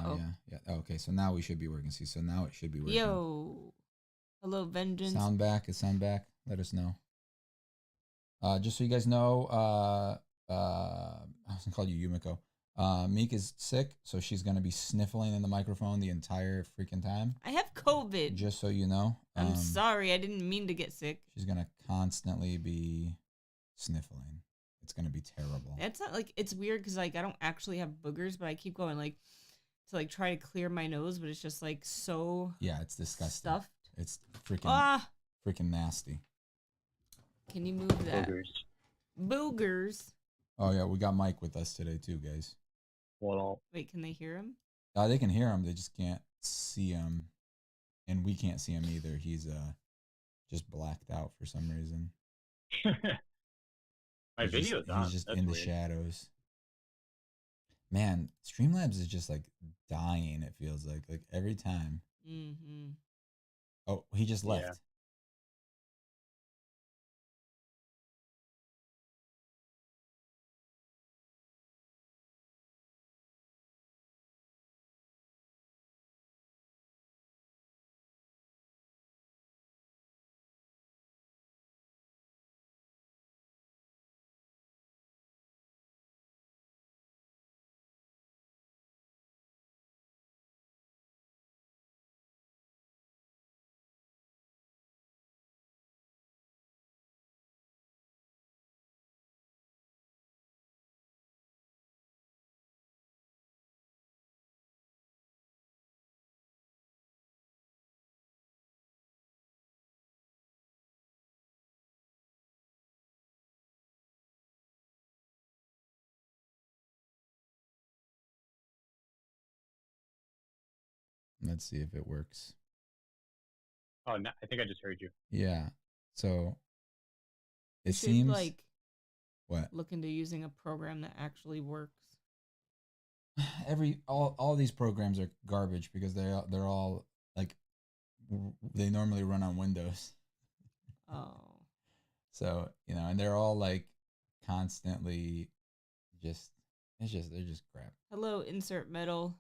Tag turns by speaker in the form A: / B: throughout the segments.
A: Oh,
B: yeah, yeah. Oh, okay, so now we should be working. See, so now it should be working.
A: Yo. Hello, Vengeance.
B: Sound back? Is sound back? Let us know. Just so you guys know, I was gonna call you Yumiko. Meek is sick, so she's gonna be sniffling in the microphone the entire freaking time.
A: I have COVID.
B: Just so you know.
A: I'm sorry. I didn't mean to get sick.
B: She's gonna constantly be sniffling. It's gonna be terrible.
A: It's not like it's weird because like I don't actually have boogers, but I keep going like to like try to clear my nose, but it's just like so.
B: Yeah, it's disgusting.
A: Stuffed.
B: It's freaking nasty.
A: Can you move that? Boogers.
B: Oh yeah, we got Mike with us today too, guys.
C: Well,
A: wait, can they hear him?
B: They can hear him. They just can't see him, and we can't see him either. He's just blacked out for some reason.
C: My video's on.
B: He's just in the shadows. Man, Streamlabs is just like dying. It feels like every time.
A: Mm-hmm.
B: Oh, he just left.
C: Yeah.
B: Let's see if it works.
C: Oh, no, I think I just heard you.
B: Yeah. So it
A: should,
B: seems
A: like
B: what?
A: Look into using a program that actually works.
B: All these programs are garbage because they're all like they normally run on Windows.
A: Oh.
B: So, you know, and they're all like constantly they're just crap.
A: Hello, insert metal.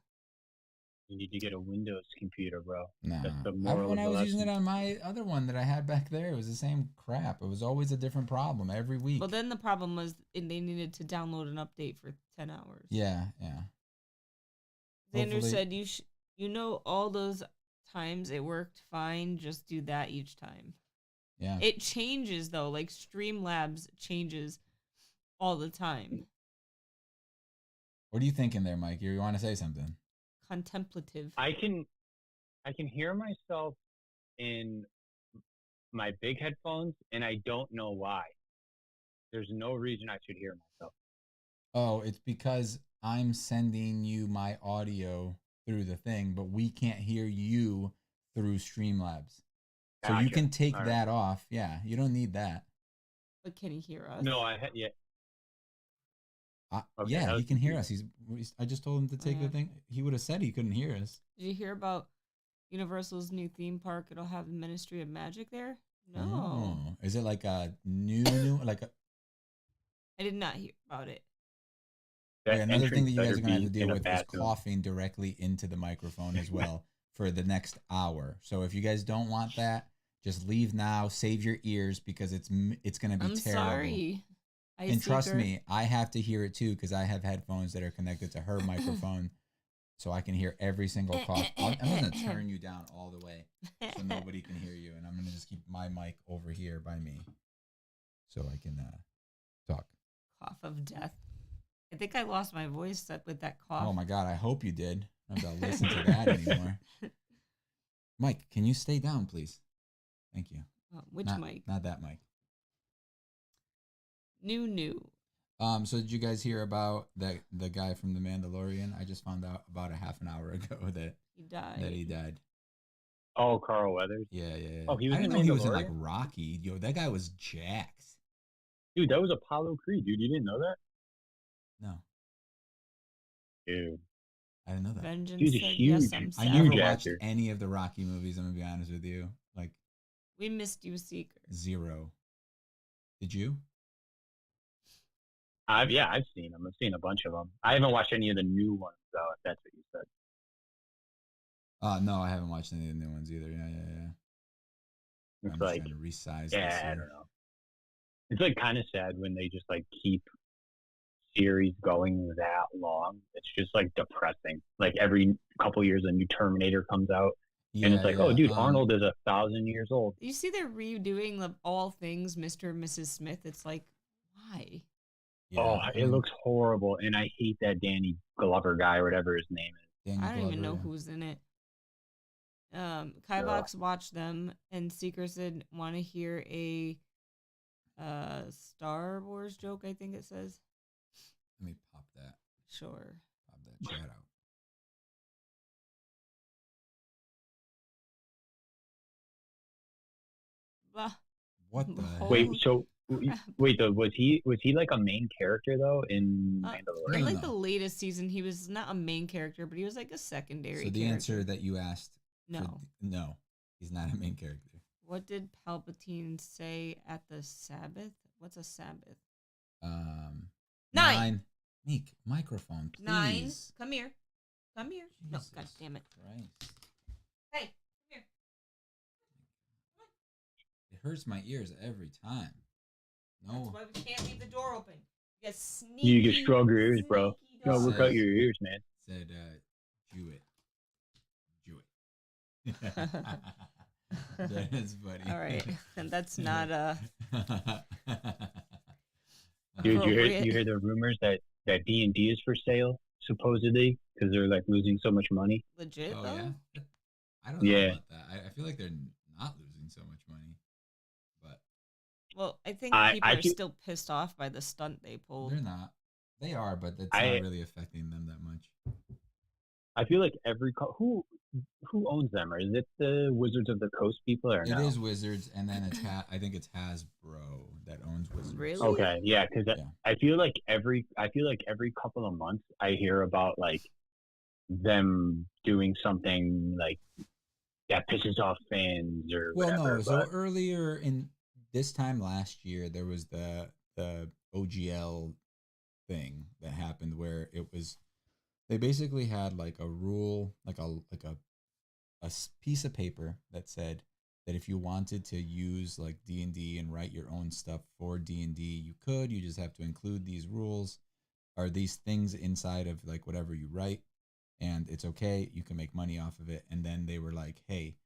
C: You need to get a Windows computer, bro.
B: No. When I was using it on my other one that I had back there, it was the same crap. It was always a different problem every week.
A: Well, then the problem was they needed to download an update for 10 hours.
B: Yeah, yeah.
A: Xander said, you know all those times it worked fine, just do that each time.
B: Yeah.
A: It changes, though. Like, Streamlabs changes all the time.
B: What are you thinking there, Mike? You want to say something?
A: Contemplative.
C: I can hear myself in my big headphones, and I don't know why. There's no reason I should hear myself.
B: Oh, it's because I'm sending you my audio through the thing, but we can't hear you through Streamlabs. So
C: Gotcha.
B: You can take that off. Yeah, you don't need that.
A: But can he hear us?
C: No, yeah.
B: Okay, yeah, he can hear us. I just told him to take the thing. He would have said he couldn't hear us.
A: Did you hear about Universal's new theme park? It'll have the Ministry of Magic there? No.
B: Oh. Is it like a new like a...
A: I did not hear about it.
B: Okay, another thing that you guys are going to have to deal with is coughing directly into the microphone as well for the next hour. So if you guys don't want that, just leave now. Save your ears because it's going to be terrible.
A: I'm sorry.
B: And trust me, I have to hear it too because I have headphones that are connected to her microphone, so I can hear every single cough. I'm going to turn you down all the way so nobody can hear you, and I'm going to just keep my mic over here by me so I can talk.
A: Cough of death. I think I lost my voice with that cough.
B: Oh my God, I hope you did. I don't listen to that anymore. Mike, can you stay down, please? Thank you.
A: Which mic?
B: Not that mic.
A: New.
B: So did you guys hear about the guy from The Mandalorian? I just found out about a half an hour ago that he died.
C: Oh, Carl Weathers.
B: Yeah.
C: Oh, he was
B: I didn't know he was in like Rocky. Yo, that guy was jacked.
C: Dude, that was Apollo Creed. Dude, you didn't know that?
B: No.
C: Dude.
B: I didn't know that.
A: Vengeance
C: He's a huge.
A: Yes,
B: I never watched any of the Rocky movies. I'm gonna be honest with you. Like,
A: we missed you, Seeker.
B: 0. Did you?
C: I've seen them. I've seen a bunch of them. I haven't watched any of the new ones though. If that's what you said.
B: No, I haven't watched any of the new ones either. Yeah.
C: It's
B: I'm just
C: like,
B: trying to resize
C: yeah,
B: this
C: I
B: here.
C: don't know. It's like kind of sad when they just like keep series going that long. It's just like depressing. Like every couple years, a new Terminator comes out, and it's like, oh,
B: Yeah.
C: dude, Arnold is 1,000 years old.
A: You see, they're redoing the all things Mr. and Mrs. Smith. It's like, why?
B: Yeah.
C: Oh, it looks horrible, and I hate that Danny Glover guy or whatever his name is.
A: I don't even know who's in it. Kivox watched them, and Seeker said want to hear a Star Wars joke. I think it says.
B: Let me pop that.
A: Sure.
B: Pop that chat out.
A: Blah.
B: What the hell?
C: Wait, was he like a main character though in Mandalorian?
A: In like the latest season, he was not a main character, but he was like a secondary.
B: So the answer that you asked,
A: no,
B: he's not a main character.
A: What did Palpatine say at the Sabbath? What's a Sabbath?
B: 9. Meek, microphone, please.
A: 9. Come here. Jesus, no, god damn it.
B: Christ.
A: Hey, come here.
B: It hurts my ears every time. No.
A: That's why we can't leave the door open. You get sneaky.
C: You get stronger ears, bro. You gotta work out your ears, man.
B: Said, Jew it. That's funny.
A: All right, and that's not
C: Dude, you hear the rumors that D&D is for sale supposedly because they're like losing so much money.
A: Legit though.
B: Yeah? I don't know about that. I feel like they're not losing so much money, but
A: well, I think people are still pissed off by the stunt they pulled.
B: They're not. They are, but it's not really affecting them that much.
C: I feel like who owns them? Or is it the Wizards of the Coast people? Or
B: it is Wizards, and then it's I think it's Hasbro that owns Wizards.
A: Really?
C: Okay, yeah, because I feel like every couple of months I hear about like them doing something like that pisses off fans or whatever.
B: No. So earlier in this time last year, there was the OGL thing that happened where it was. They basically had like a rule, like a piece of paper that said that if you wanted to use like D&D and write your own stuff for D&D, you could. You just have to include these rules or these things inside of like whatever you write, and it's okay. You can make money off of it. And then they were like, hey,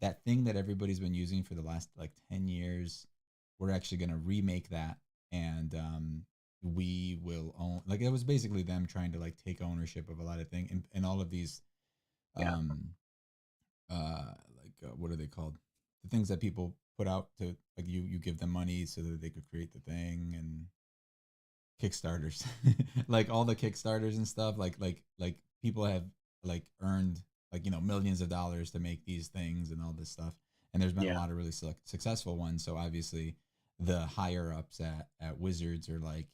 B: that thing that everybody's been using for the last like 10 years, we're actually going to remake that, and we will own, like it was basically them trying to like take ownership of a lot of things and all of these what are they called, the things that people put out to like you give them money so that they could create the thing, and Kickstarters like all the Kickstarters and stuff, like people have like earned like millions of dollars to make these things and all this stuff, and there's been a lot of really successful ones. So obviously the higher ups at Wizards are like,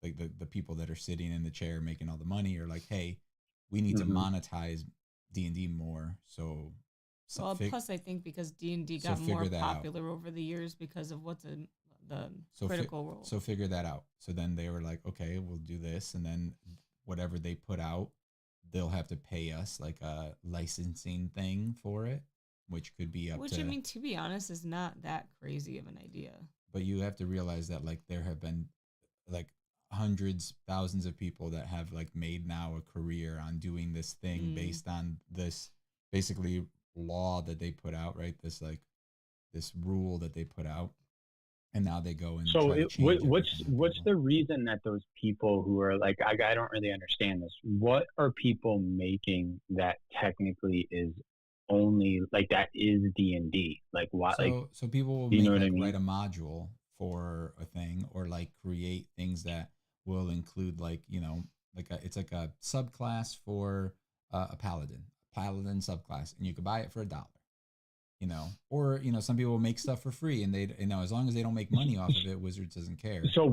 B: like the people that are sitting in the chair making all the money are like, hey, we need to monetize D&D more. So
A: plus I think because D&D got more popular over the years because of what's in the critical role.
B: So figure that out. So then they were like, okay, we'll do this, and then whatever they put out, they'll have to pay us like a licensing thing for it, which could be
A: which I mean, to be honest, is not that crazy of an idea.
B: But you have to realize that like there have been like hundreds, thousands of people that have like made now a career on doing this thing based on this basically law that they put out, right? This like this rule that they put out, and now they go and
C: what's the reason that those people who are like, I don't really understand this. What are people making that technically is only like that is D&D? Like why?
B: So people will make, like, write a module for a thing, or like create things that will include like it's like a subclass for a paladin subclass, and you could buy it for $1. Or some people make stuff for free, and they as long as they don't make money off of it, Wizards doesn't care.
C: So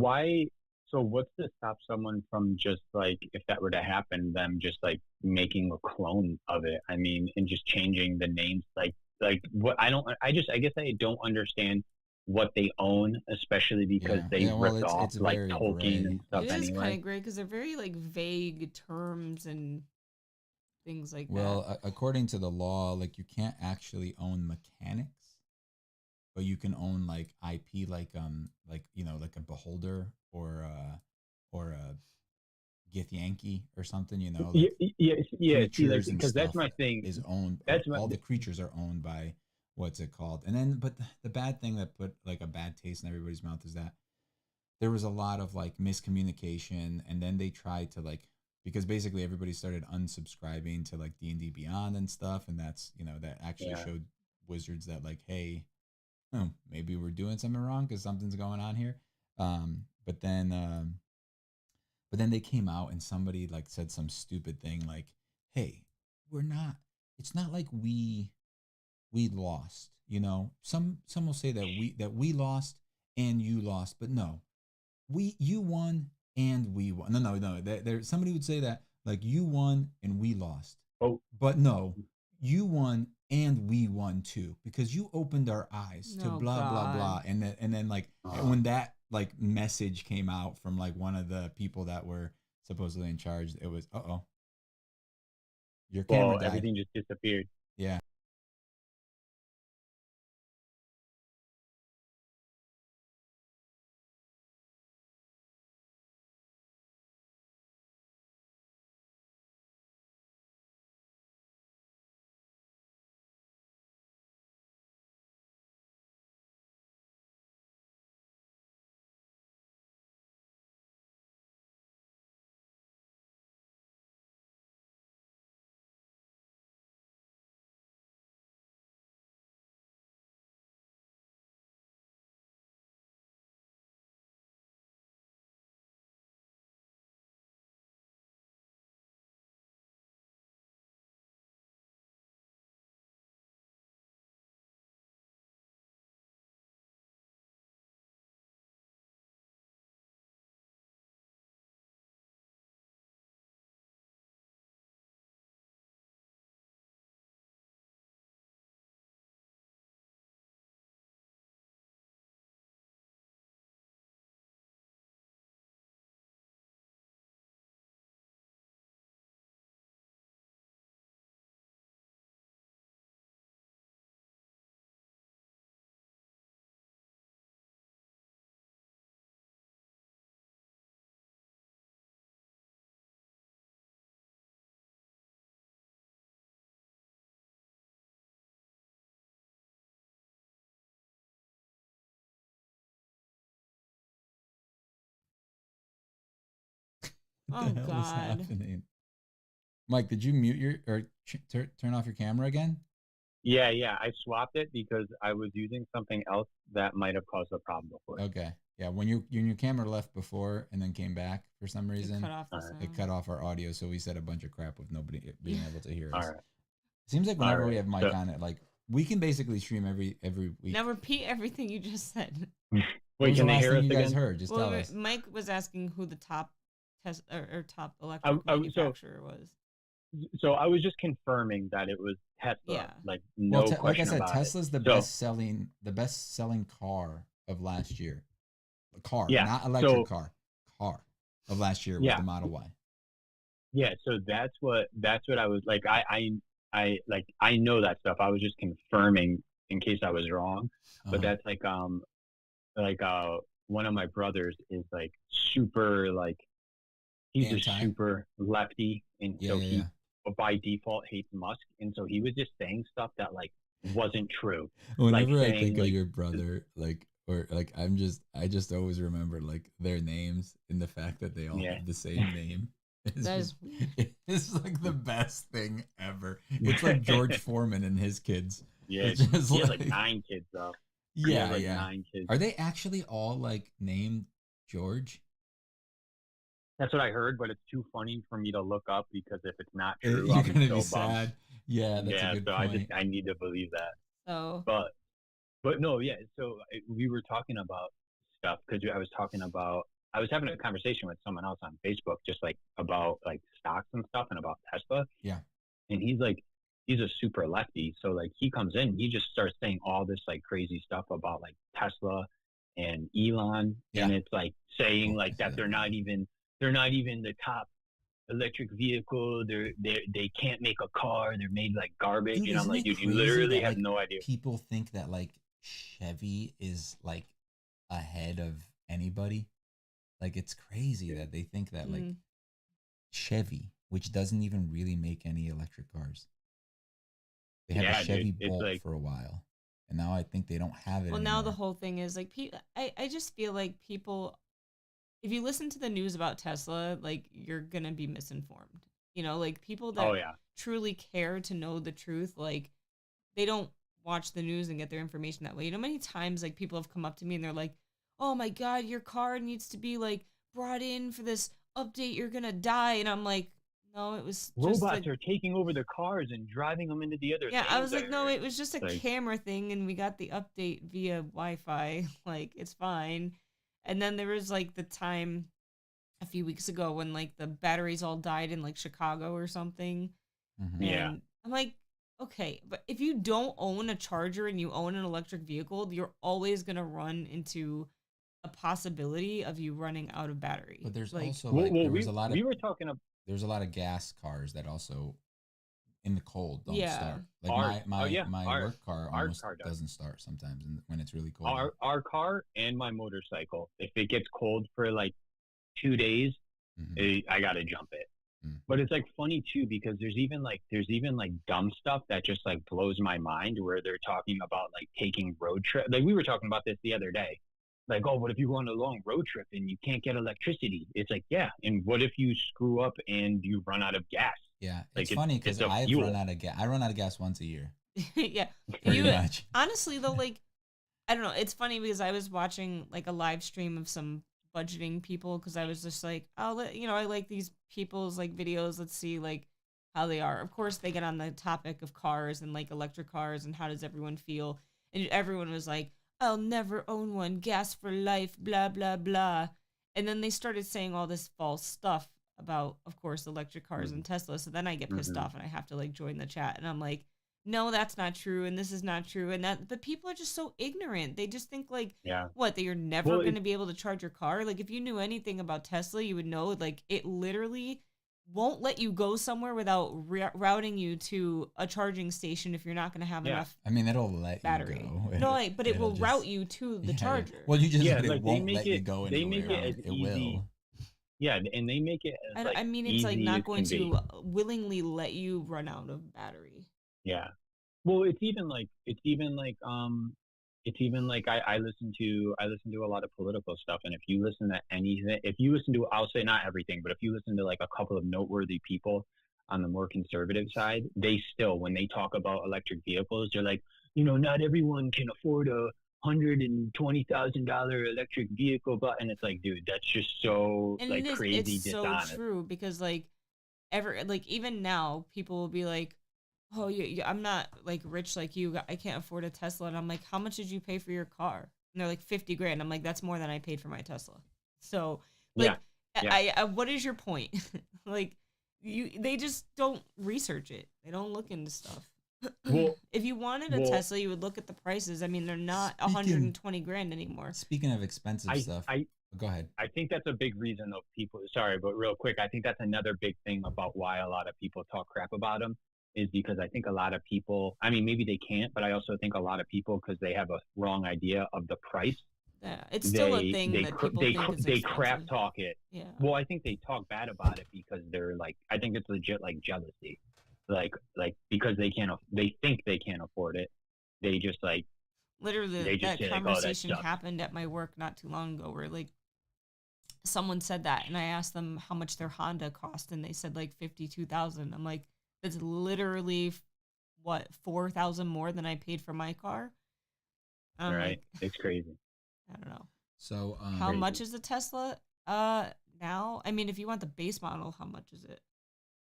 C: what's to stop someone from just like, if that were to happen, them just like making a clone of it? I mean, and just changing the names, like what I guess I don't understand what they own, especially because they ripped off like Tolkien and stuff.
A: It is kind of great because they're very like vague terms, and things like that.
B: Well, according to the law, like you can't actually own mechanics, but you can own like IP, like like a Beholder or a Githyanki or something, like creatures and
C: because that's
B: stuff
C: my thing.
B: is owned.
C: That's my
B: All the creatures are owned by what's it called? And then, but the bad thing that put like a bad taste in everybody's mouth is that there was a lot of like miscommunication, and then they tried to like because basically everybody started unsubscribing to like D&D Beyond and stuff, and that's that actually showed Wizards that like, hey, maybe we're doing something wrong because something's going on here. But then they came out and somebody like said some stupid thing like, hey, we're not. It's not like we lost. Some will say that we lost and you lost, but no, you won and we won. No. There somebody would say that like you won and we lost.
C: Oh,
B: but no, you won and we won too because you opened our eyes to blah blah blah. And then like when that like message came out from like one of the people that were supposedly in charge, it was your camera died.
C: Everything just disappeared.
B: Yeah. What the hell is happening? Mike, did you mute or turn off your camera again?
C: Yeah, I swapped it because I was using something else that might have caused a problem before.
B: Okay. Yeah, when your camera left before and then came back for some reason, it cut off our audio, so we said a bunch of crap with nobody being able to hear us.
C: All right.
B: Seems like whenever we have Mike on it, like we can basically stream every week.
A: Now repeat everything you just said.
C: Wait, can they hear us
B: you guys
C: again?
B: heard? Just tell us.
A: Mike was asking who the top top electric manufacturer was.
C: So I was just confirming that it was Tesla.
A: Yeah.
C: Like no question
B: like I said,
C: about
B: Tesla's the best selling car of last year. A car, not electric car of last year was the Model Y.
C: Yeah, so that's what I was like. I know that stuff. I was just confirming in case I was wrong. But that's like one of my brothers is like super like he's a super lefty, and so he by default hates Musk, and so he was just saying stuff that like wasn't true.
B: Whenever I think of your brother, I just always remember like their names and the fact that they all have the same name. It's like the best thing ever. It's like George Foreman and his kids.
C: Yeah, he has like 9 kids though.
B: Yeah,
C: 9 kids.
B: Are they actually all like named George?
C: That's what I heard, but it's too funny for me to look up because if it's not true,
B: you're gonna
C: be
B: sad. Yeah, that's a good point.
C: I need to believe that.
A: Oh,
C: but no, yeah. So we were talking about stuff because I was having a conversation with someone else on Facebook, just like about like stocks and stuff and about Tesla.
B: Yeah,
C: and he's a super lefty, so like he comes in, he just starts saying all this like crazy stuff about like Tesla and Elon, and it's like saying like that they're not even the top electric vehicle. They can't make a car. They're made like garbage.
B: Dude,
C: And I'm
B: isn't
C: like,
B: it
C: dude, you
B: crazy
C: literally
B: that
C: have
B: like
C: no idea.
B: people think that like Chevy is like ahead of anybody? Like it's crazy that they think that like Chevy, which doesn't even really make any electric cars. They had a Chevy
C: dude,
B: Bolt
C: like,
B: for a while, and now I think they don't have it
A: Well,
B: anymore.
A: now the whole thing is like, I just feel like people, if you listen to the news about Tesla, like you're gonna be misinformed. You know, like people that truly care to know the truth, like they don't watch the news and get their information that way. You know, many times like people have come up to me and they're like, "Oh my God, your car needs to be like brought in for this update. You're gonna die," and I'm like, "No, it was just
C: robots are taking over the cars and driving them into the other
A: yeah."
C: lanes.
A: I was like, "No, it was just a
C: like,
A: camera thing, and we got the update via Wi-Fi. Like it's fine." And then there was like the time a few weeks ago when like the batteries all died in like Chicago or something.
B: Mm-hmm.
A: And I'm like, okay, but if you don't own a charger and you own an electric vehicle, you're always going to run into a possibility of you running out of battery.
B: But there's
A: like,
B: also like there was a lot of
C: we were talking about
B: there's a lot of gas cars that also in the cold don't
A: Yeah.
B: start. Like my
C: Our
B: work car
C: our
B: almost
C: car does.
B: doesn't start sometimes when it's really cold.
C: our car and my motorcycle, if it gets cold for like 2 days, I gotta jump it. But it's like funny too because there's even like dumb stuff that just like blows my mind where they're talking about like taking road trip. Like we were talking about this the other day. Like, oh, what if you go on a long road trip and you can't get electricity? It's like, yeah. And what if you screw up and you run out of gas?
B: Yeah,
C: like
B: it's funny because I've run out of gas. I run out of gas once a year.
A: Yeah,
B: pretty much.
A: Honestly, though, like I don't know. It's funny because I was watching like a live stream of some budgeting people because I was just like, oh, I like these people's like videos. Let's see like how they are. Of course, they get on the topic of cars and like electric cars and how does everyone feel. And everyone was like, I'll never own one. Gas for life. Blah blah blah. And then they started saying all this false stuff about, of course, electric cars and Tesla. So then I get pissed off and I have to like join the chat and I'm like, no, that's not true, and this is not true, and that. But people are just so ignorant. They just think like, what? That you're never going to be able to charge your car. Like if you knew anything about Tesla, you would know like it literally won't let you go somewhere without routing you to a charging station if you're not going to have enough.
B: I mean, it'll let
A: battery.
B: you go.
A: No, but it will route you to the charger.
B: Well, you just
C: like
B: it won't let you go anywhere.
C: They make it as easy.
B: Will.
C: Yeah, and they make it as
A: I mean, it's like not going to willingly let you run out of battery.
C: Yeah. Well, it's even like I listen to a lot of political stuff, and if you listen to I'll say not everything, but if you listen to like a couple of noteworthy people on the more conservative side, they still, when they talk about electric vehicles, they're like, not everyone can afford a $120,000 electric vehicle, and it's like, dude, that's just so crazy dishonest.
A: So true because even now people will be like, oh, I'm not like rich like you. I can't afford a Tesla. And I'm like, how much did you pay for your car? And they're like $50,000. I'm like, that's more than I paid for my Tesla. So what is your point? Like they just don't research it. They don't look into stuff.
C: Well,
A: if you wanted a Tesla, you would look at the prices. I mean, they're not $120,000 anymore.
B: Speaking of expensive stuff, go ahead.
C: I think that's a big reason of people. Sorry, but real quick, I think that's another big thing about why a lot of people talk crap about them. Is because I think a lot of people, I mean, maybe they can't, but I also think a lot of people, because they have a wrong idea of the price.
A: Yeah, it's still a thing that people think is
C: they crap talk it.
A: Yeah.
C: Well, I think they talk bad about it because they're like, I think it's legit like jealousy, like because they think they can't afford it. They just like
A: literally that conversation happened at my work not too long ago where like someone said that and I asked them how much their Honda cost and they said like $52,000. I'm like, that's literally what, $4,000 more than I paid for my car.
C: Right, it's crazy.
A: I don't know.
B: So
A: how much is a Tesla now? I mean, if you want the base model, how much is it?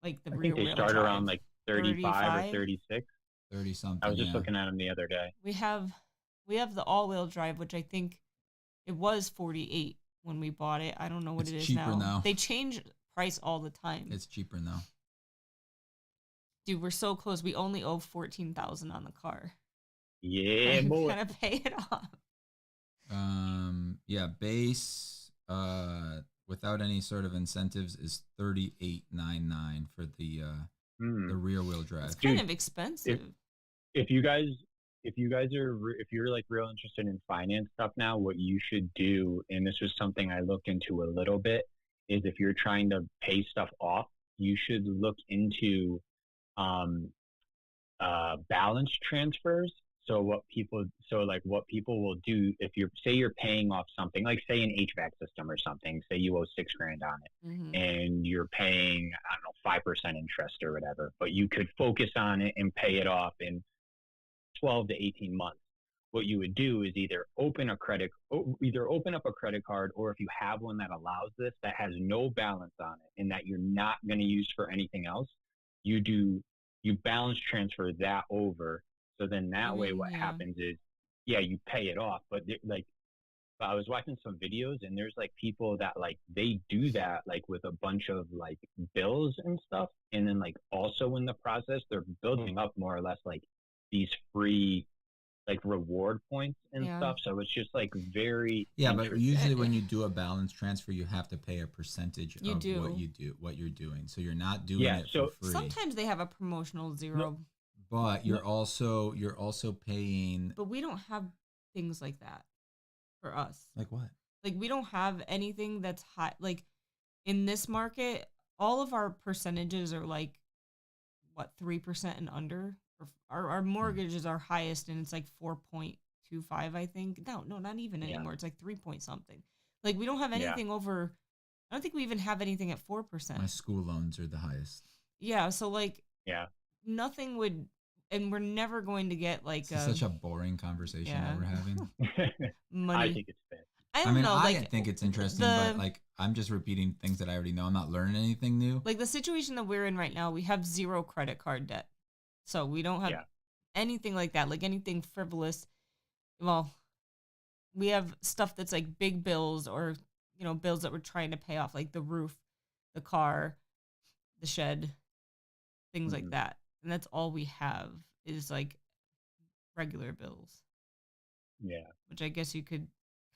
A: Like the rear wheel drive.
C: They start around like 35 or 36.
B: 30 something.
C: I was just looking at them the other day.
A: We have the all-wheel drive, which I think it was 48 when we bought it. I don't know what it is now. They change price all the time.
B: It's cheaper now.
A: Dude, we're so close. We only owe $14,000 on the car.
C: Yeah, boy.
A: We're gonna pay it off.
B: Yeah, base without any sort of incentives is $38.99 for the rear wheel drive.
A: It's kind of
C: If
A: expensive.
C: if you guys if you're like real interested in finance stuff now, what you should do, and this was something I looked into a little bit, is if you're trying to pay stuff off, you should look into um balance transfers. What people will do, if you're paying off something, like say an HVAC system or something, say you owe 6 grand on it,
A: Mm-hmm.
C: and you're paying, I don't know, 5% interest or whatever, but you could focus on it and pay it off in 12 to 18 months. What you would do is either open up a credit card, or if you have one that allows this, that has no balance on it and that you're not going to use for anything else, you balance transfer that over. So then that way what
A: Yeah.
C: happens is, yeah, you pay it off, but like, I was watching some videos, and there's like people that like they do that like with a bunch of like bills and stuff, and then like also in the process they're building up more or less like these free like reward points and
A: Yeah.
C: stuff. So it's just like very
B: Yeah, but
C: interesting.
B: usually when you do a balance transfer, you have to pay a percentage
A: You
B: of
A: do.
B: what you're doing. So you're not doing
C: Yeah,
B: it
C: so
B: for free.
A: Sometimes they have a promotional zero,
B: But you're also paying
A: but we don't have things like that for us.
B: like what?
A: Like we don't have anything that's high. Like in this market, all of our percentages are like what 3% and under. Our mortgage is our highest, and it's like 4.25, I think. No, not even
C: Yeah.
A: anymore. It's like 3 point something. Like we don't have
C: Yeah.
A: anything over. I don't think we even have anything at 4%.
B: My school loans are the highest.
A: Yeah, so like
C: Yeah.
A: nothing would, and we're never going to get like
B: This is such a boring conversation
A: yeah.
B: that we're having.
A: money.
C: I think it's fair.
A: I
B: I
A: don't
B: mean,
A: know.
B: I
A: Like
B: think it's interesting, but like I'm just repeating things that I already know. I'm not learning anything new.
A: like the situation that we're in right now, we have zero credit card debt, so we don't have
C: Yeah.
A: anything like that. Like anything frivolous. Well, we have stuff that's like big bills, or bills that we're trying to pay off, like the roof, the car, the shed, things like
C: Mhm.
A: that. And that's all we have is like regular bills,
C: Yeah.
A: which I guess you could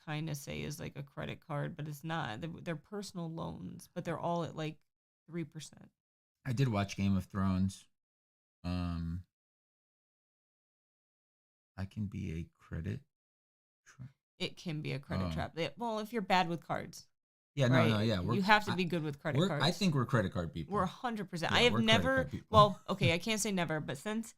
A: kind of say is like a credit card, but it's not. They're personal loans, but they're all at like 3%.
B: I did watch Game of Thrones. I can be a credit.
A: It can be a credit
B: Oh.
A: trap. Well, if you're bad with cards,
B: Yeah,
A: right?
B: no, yeah.
A: You have to be good with credit cards.
B: I think we're credit card people.
A: We're 100%.
B: Yeah,
A: I have
B: we're credit
A: never.
B: card people.
A: Well, okay, I can't say never, but since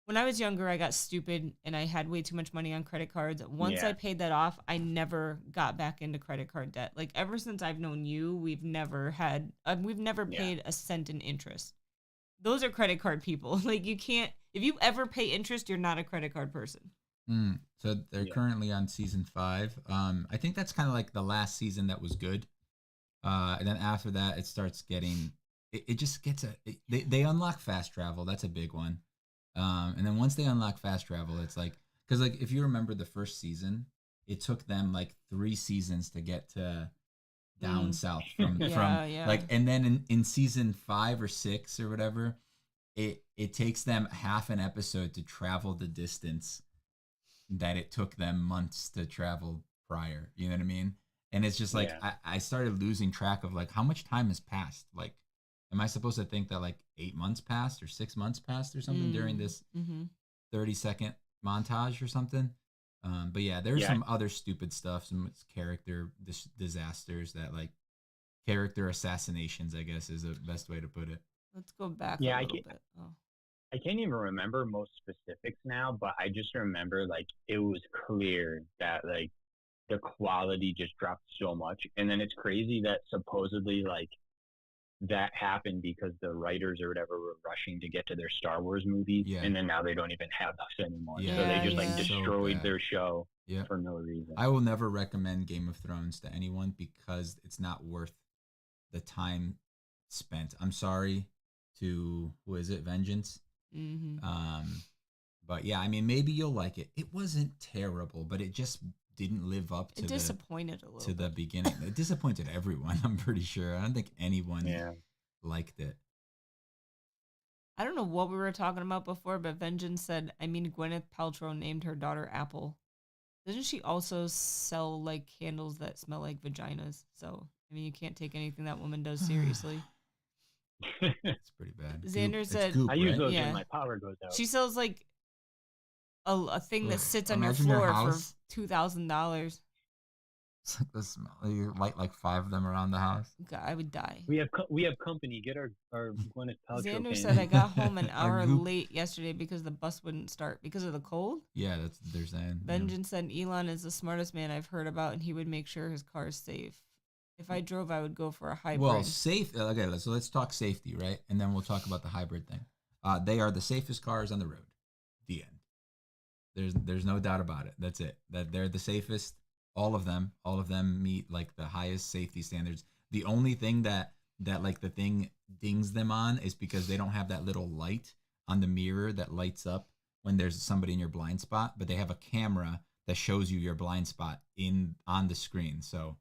A: when I was younger, I got stupid and I had way too much money on credit cards. Once I
C: Yeah.
A: paid that off, I never got back into credit card debt. Like ever since I've known you, we've never
C: Yeah.
A: paid a cent in interest. Those are credit card people. Like you can't, if you ever pay interest, you're not a credit card person.
B: So they're
C: Yeah.
B: currently on season 5. I think that's kind of like the last season that was good. And then after that, it starts getting. It just gets they unlock fast travel. That's a big one. And then once they unlock fast travel, it's like because like if you remember the first season, it took them like 3 seasons to get to down south from
A: Yeah.
B: like, and then in season 5 or 6 or whatever, it takes them half an episode to travel the distance that it took them months to travel prior. You know what I mean? And it's just like
C: Yeah.
B: I started losing track of like how much time has passed. Like, am I supposed to think that like 8 months passed or 6 months passed or something during this
A: Mm-hmm.
B: 30-second montage or something? But yeah, there's
C: Yeah.
B: some other stupid stuff, some character disasters that like character assassinations, I guess is the best way to put it.
A: Let's go back
C: Yeah,
A: a
C: I
A: little
C: can't-
A: bit. Oh.
C: I can't even remember most specifics now, but I just remember like it was clear that like the quality just dropped so much. And then it's crazy that supposedly like that happened because the writers or whatever were rushing to get to their Star Wars movies,
B: Yeah.
C: and then now they don't even have us anymore.
B: Yeah.
C: So they
A: Yeah,
C: just
A: yeah.
C: like
B: So
C: destroyed
B: bad.
C: their show
B: Yeah.
C: for no reason.
B: I will never recommend Game of Thrones to anyone because it's not worth the time spent. I'm sorry to who is it, Vengeance?
A: Mm-hmm.
B: But yeah, I mean maybe you'll like it. It wasn't terrible, but it just didn't live up to
A: It disappointed a little
B: the
A: bit.
B: beginning. It disappointed everyone, I'm pretty sure. I don't think anyone
C: Yeah.
B: liked it.
A: I don't know what we were talking about before, but Vengeance said, I mean, Gwyneth Paltrow named her daughter Apple. Doesn't she also sell like candles that smell like vaginas? So I mean, you can't take anything that woman does seriously.
B: It's pretty bad.
A: Xander said,
B: Goop,
C: I use
B: right?
C: those
A: Yeah.
C: when my power goes out.
A: She sells like a thing that
B: Ugh.
A: sits on your
B: Imagine your
A: floor for
B: house.
A: $2,000.
B: It's like the smell. You light like 5 of them around the house.
A: God, I would die.
C: We have company. Get our Gwyneth Paltrow.
A: Xander
C: can.
A: said I got home an
B: Our
A: hour
B: goop.
A: late yesterday because the bus wouldn't start because of the cold.
B: Yeah, that's what they're saying. Yeah.
A: Benjamin said Elon is the smartest man I've heard about, and he would make sure his car is safe. If I drove, I would go for a hybrid.
B: Well, safe. Okay, so let's talk safety, right? And then we'll talk about the hybrid thing. They are the safest cars on the road. The end. There's no doubt about it. That's it. That they're the safest. All of them meet like the highest safety standards. The only thing that like the thing dings them on is because they don't have that little light on the mirror that lights up when there's somebody in your blind spot, but they have a camera that shows you your blind spot on the screen. So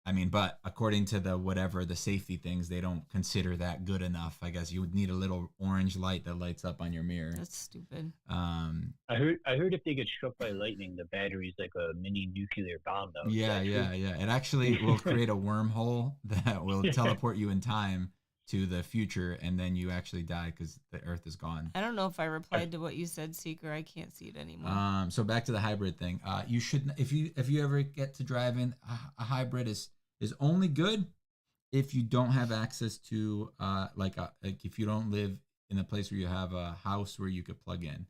B: I mean, but according to the safety things, they don't consider that good enough. I guess you would need a little orange light that lights up on your mirror.
A: That's stupid.
C: I heard if they get struck by lightning, the battery's like a mini nuclear bomb, though.
B: Yeah. It actually will create a wormhole that will teleport you in time to the future, and then you actually die because the Earth is gone.
A: I don't know if I replied to what you said, Seeker. I can't see it anymore.
B: So back to the hybrid thing. You should, if you ever get to drive in a hybrid is only good if you don't have access to like if you don't live in a place where you have a house where you could plug in,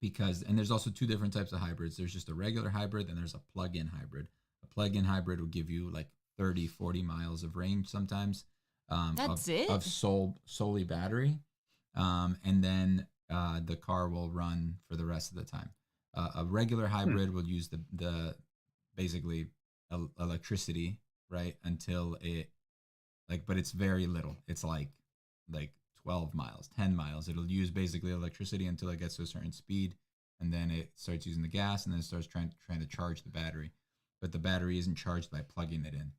B: because and there's also 2 different types of hybrids. There's just a regular hybrid and there's a plug-in hybrid. A plug-in hybrid will give you like 30-40 miles of range sometimes.
A: That's it?
B: Of solely battery, and then the car will run for the rest of the time. A regular hybrid will use the basically electricity, right, until it but it's very little. It's like 12 miles, 10 miles. It'll use basically electricity until it gets to a certain speed, and then it starts using the gas, and then it starts trying to charge the battery. But the battery isn't charged by plugging it in.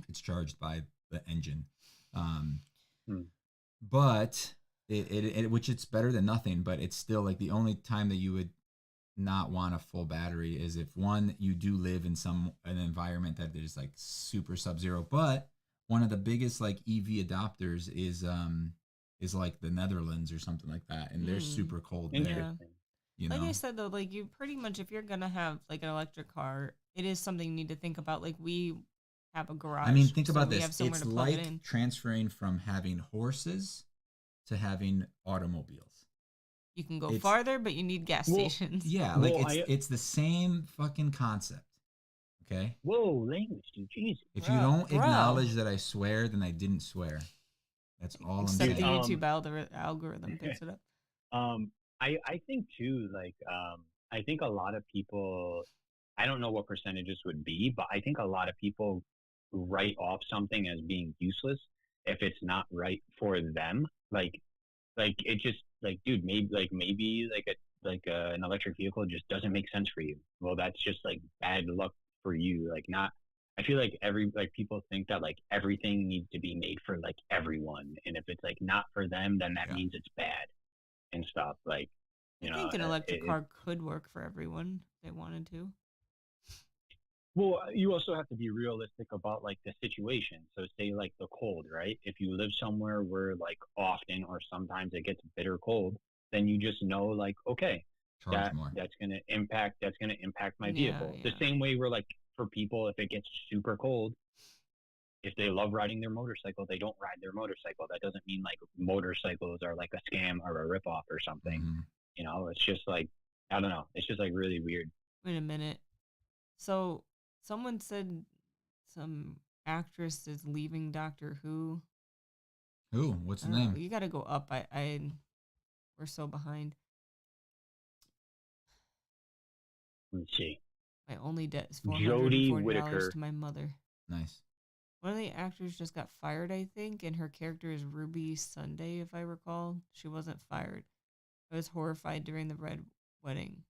B: It's charged by the engine. But it which it's better than nothing, but it's still like the only time that you would not want a full battery is if one, you do live in an environment that is like super sub-zero. But one of the biggest like EV adopters is like the Netherlands or something like that, and they're super cold there. You know?
A: Like I said though, like you pretty much, if you're gonna have like an electric car, it is something you need to think about. Like we have a garage.
B: I mean, think
A: so
B: about
A: we
B: this.
A: have somewhere
B: It's
A: to plug it
B: like
A: in.
B: transferring from having horses to having automobiles.
A: You can go farther, but you need gas stations.
B: Yeah, like it's the same fucking concept. Okay?
C: Whoa, language, dude. Jeez.
B: If you don't acknowledge that I swear, then I didn't swear. That's all
A: Except
B: I'm
A: the
B: saying.
A: YouTube algorithm picks it up.
C: I think too, like, I think a lot of people, I don't know what percentages would be, but I think a lot of people write off something as being useless if it's not right for them. Like it just dude, maybe an electric vehicle just doesn't make sense for you. Well, that's just like bad luck for you. I feel like people think that like everything needs to be made for like everyone, and if it's like not for them, then that means it's bad and stuff. Like,
A: I think an electric car could work for everyone if they wanted to.
C: Well, you also have to be realistic about like the situation. So say like the cold, right? If you live somewhere where like often or sometimes it gets bitter cold, then you just know like, okay, that's going to impact my vehicle. The same way we're like, for people, if it gets super cold, if they love riding their motorcycle, they don't ride their motorcycle. That doesn't mean like motorcycles are like a scam or a ripoff or something.
B: Mm-hmm.
C: You know, it's just like, I don't know. It's just like really weird.
A: Wait a minute. So someone said some actress is leaving Doctor Who.
B: Who? What's the name?
A: You got to go up. We're so behind.
C: Let's see.
A: My only debt is
C: Jodie
A: $440
C: Whittaker
A: to my mother.
B: Nice.
A: One of the actors just got fired, I think, and her character is Ruby Sunday, if I recall. She wasn't fired. I was horrified during the Red Wedding.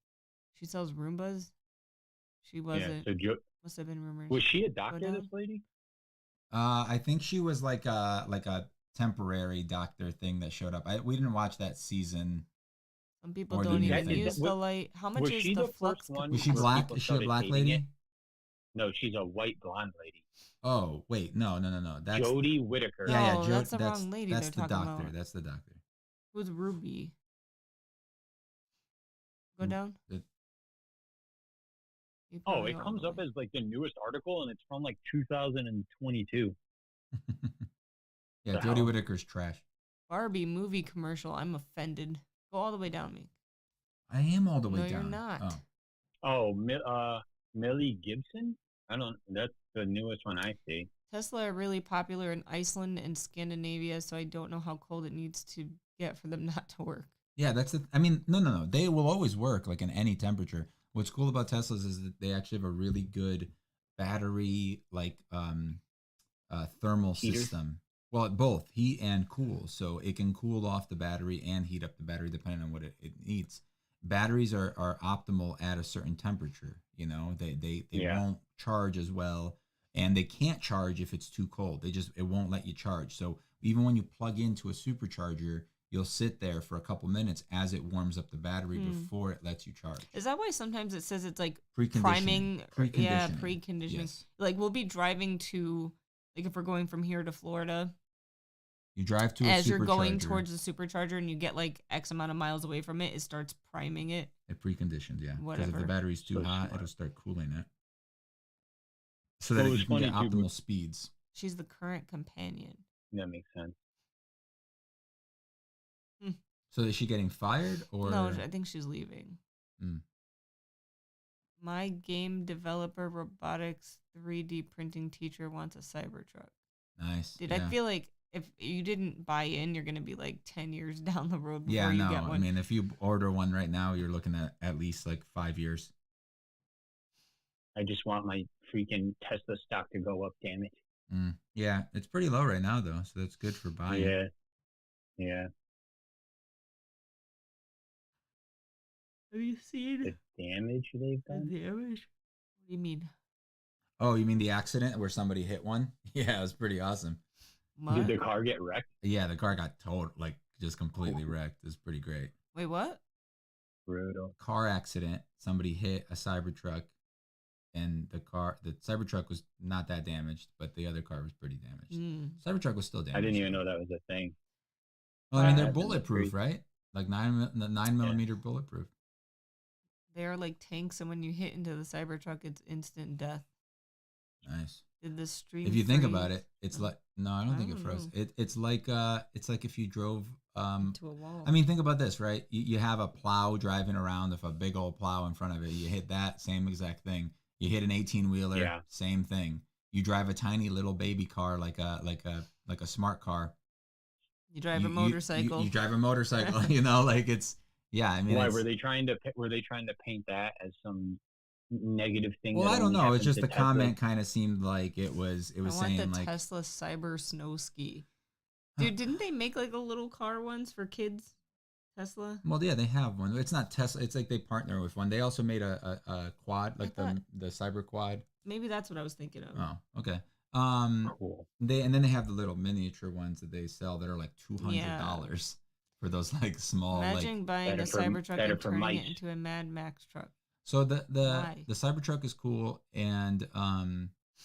A: She sells Roombas. She wasn't.
C: Yeah, so
A: must have been rumors.
C: Was she a doctor, this lady?
B: I think she was like a temporary doctor thing that showed up. We didn't watch that season.
A: Some people don't even use the light. How much is the flux?
B: Was she black? Is she a black lady?
C: No, she's a white blonde lady.
B: Oh wait, no. That's
C: Jodie Whittaker.
B: yeah.
A: No, that's the wrong lady
B: That's
A: they're
B: the
A: talking
B: doctor.
A: about.
B: That's the doctor.
A: Who's Ruby? Go down. You
C: Oh,
A: probably
C: it
A: go all
C: comes
A: the
C: up
A: way.
C: as like the newest article, and it's from like 2022.
B: Yeah,
C: The
B: Jodie
C: hell?
B: Whittaker's trash.
A: Barbie movie commercial. I'm offended. Go all the way down, me.
B: I am all the way
A: No, you're
B: down.
A: not.
B: Oh,
C: Oh, Millie Gibson. I don't. That's the newest one I see.
A: Tesla are really popular in Iceland and Scandinavia, so I don't know how cold it needs to get for them not to work.
B: yeah. That's the. I mean, no. They will always work like in any temperature. What's cool about Teslas is that they actually have a really good battery like thermal
C: Heaters.
B: system. Well, both heat and cool, so it can cool off the battery and heat up the battery depending on what it needs. Batteries are optimal at a certain temperature. You know, they
C: Yeah.
B: won't charge as well, and they can't charge if it's too cold. It won't let you charge. So even when you plug into a supercharger, you'll sit there for a couple minutes as it warms up the battery before it lets you charge.
A: Is that why sometimes it says it's like
B: Preconditioning.
A: priming? Yeah,
B: Preconditioning.
A: preconditioning.
B: Yes.
A: Like we'll be driving to, like if we're going from here to Florida,
B: You drive to a
A: as you're going
B: supercharger,
A: towards the supercharger and you get like X amount of miles away from it, it starts priming it.
B: it preconditions, yeah. Because if
A: Whatever.
B: the battery's too
C: So
B: hot,
C: smart.
B: it'll start cooling it. So
C: Well,
B: that
C: it was
B: you can get
C: funny, too,
B: optimal speeds.
A: She's the current companion.
C: That makes sense.
B: So is she getting fired or
A: No, I think she's leaving.
B: Mm.
A: My game developer robotics 3D printing teacher wants a Cybertruck.
B: Nice.
A: Dude,
B: yeah.
A: I feel like if you didn't buy in, you're gonna be like 10 years down the road before
B: Yeah,
A: you
B: no.
A: get one.
B: I mean, if you order one right now, you're looking at least like 5 years.
C: I just want my freaking Tesla stock to go up. Damn it.
B: Yeah, it's pretty low right now though, so that's good for buying.
C: Yeah. Yeah.
A: Have you seen
C: The damage they've
A: the
C: done.
A: damage? What do you mean?
B: Oh, you mean the accident where somebody hit one? Yeah, it was pretty awesome.
A: What?
C: Did the car get wrecked?
B: Yeah, the car got towed, like just completely wrecked. It was pretty great.
A: Wait, what?
C: Brutal.
B: Car accident. Somebody hit a Cybertruck, and the Cybertruck was not that damaged, but the other car was pretty damaged. Cybertruck was still damaged.
C: I didn't even know that was a thing.
B: Well, I mean, they're
C: That's
B: bulletproof,
C: crazy.
B: right? Like 9mm bulletproof.
A: They're like tanks, and when you hit into the Cybertruck, it's instant death.
B: Nice.
A: Did the stream?
B: If you think
A: freeze?
B: about it, it's like no, I don't think it froze. It's like if you drove
A: to a wall.
B: I mean, think about this, right? You have a plow driving around with a big old plow in front of it. You hit that same exact thing. You hit an 18-wheeler,
C: Yeah.
B: same thing. You drive a tiny little baby car like a smart car.
A: You drive a motorcycle.
B: You drive a motorcycle. You know, like it's yeah. I mean,
C: Why were they trying to paint that as some negative thing?
B: Well,
C: that
B: I don't
C: only
B: know. It's
C: happened
B: just
C: to
B: the
C: Tesla?
B: comment kind of seemed like it was
A: I want
B: saying
A: the
B: like
A: Tesla Cyber Snow Ski. Dude, didn't they make like a little car once for kids? Tesla?
B: Well, yeah, they have one. It's not Tesla. It's like they partner with one. They also made a quad, like the Cyber Quad.
A: Maybe that's what I was thinking of.
B: Oh, okay.
C: Cool.
B: And then they have the little miniature ones that they sell that are like $200 for those like small.
A: Imagine buying a Cybertruck and turning it into a Mad Max truck.
B: So the Cybertruck is cool, and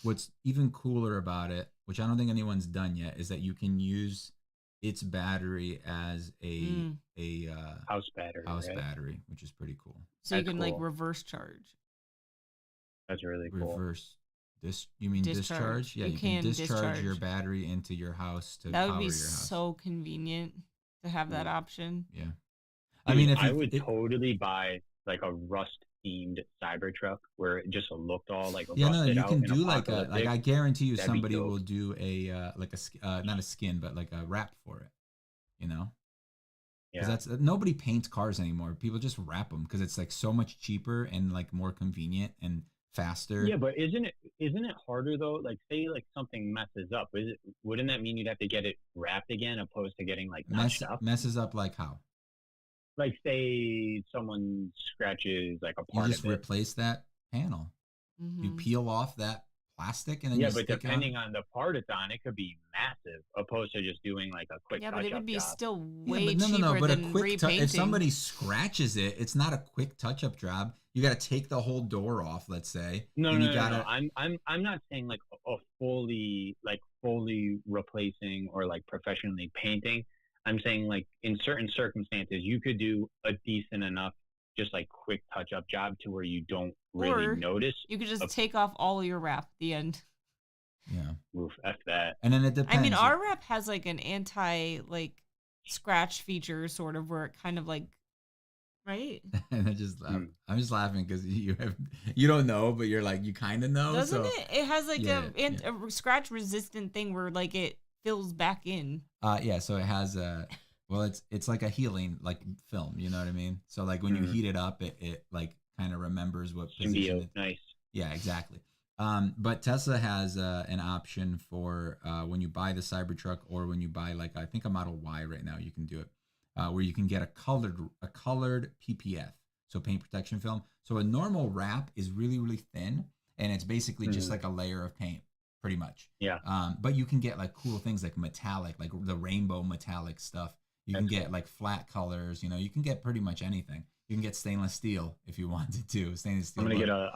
B: what's even cooler about it, which I don't think anyone's done yet, is that you can use its battery as a
C: house battery,
B: which is pretty cool.
A: So you can like reverse charge.
C: That's really cool.
B: You mean discharge? Yeah, you can discharge your battery into your house to
A: that would
B: power
A: be
B: your house.
A: so convenient to have that option.
B: Yeah.
C: Dude,
B: I mean,
C: I would totally buy like a Rust themed Cybertruck where it just looked all like
B: you
C: out
B: can
C: and
B: do like I guarantee you
C: That'd be
B: somebody
C: dope.
B: will do a not a skin but like a wrap for it, you know? Because that's nobody paints cars anymore. People just wrap them because it's like so much cheaper and like more convenient and faster.
C: Yeah, but isn't it harder though? Like say like something messes up, wouldn't that mean you'd have to get it wrapped again opposed to getting like
B: messes up like how?
C: Like say someone scratches like a part
B: you just
C: of it.
B: replace that panel. You peel off that plastic and then
C: Yeah,
B: you
C: but
B: stick it on.
C: depending on the part it's on, it could be massive, opposed to just doing like a quick
A: Yeah, but it
C: touch-up
A: would be
C: job.
A: still
B: Yeah,
A: way
B: but no.
A: cheaper
B: But a
A: than
B: quick
A: repainting.
B: if somebody scratches it, it's not a quick touch-up job. You got to take the whole door off, let's say.
C: No.
B: Gotta,
C: I'm not saying like a fully replacing or like professionally painting. I'm saying like in certain circumstances, you could do a decent enough, just like quick touch-up job to where you don't really
A: Or
C: notice.
A: you could just take off all your wrap at the end.
B: Yeah.
C: Oof, F that.
B: And then it depends.
A: I mean, our wrap has like an anti like scratch feature, sort of, where it kind of like, right?
B: And I'm just laughing because you don't know, but you're like, you kind of know.
A: Doesn't
B: so,
A: it? It has like
B: yeah.
A: a scratch resistant thing where like it fills back in.
B: Yeah. So it has well, it's like a healing like film. You know what I mean? So like when you heat it up, it like kind of remembers what position.
C: Symbiote, nice.
B: Yeah, exactly. But Tesla has an option for when you buy the Cybertruck or when you buy like I think a Model Y right now, you can do it where you can get a colored PPF, so paint protection film. So a normal wrap is really really thin, and it's basically just like a layer of paint, pretty much.
C: Yeah.
B: But you can get like cool things like metallic, like the rainbow metallic stuff. You can get like flat colors. You know, you can get pretty much anything. You can get stainless steel if you wanted to. Stainless steel.
C: I'm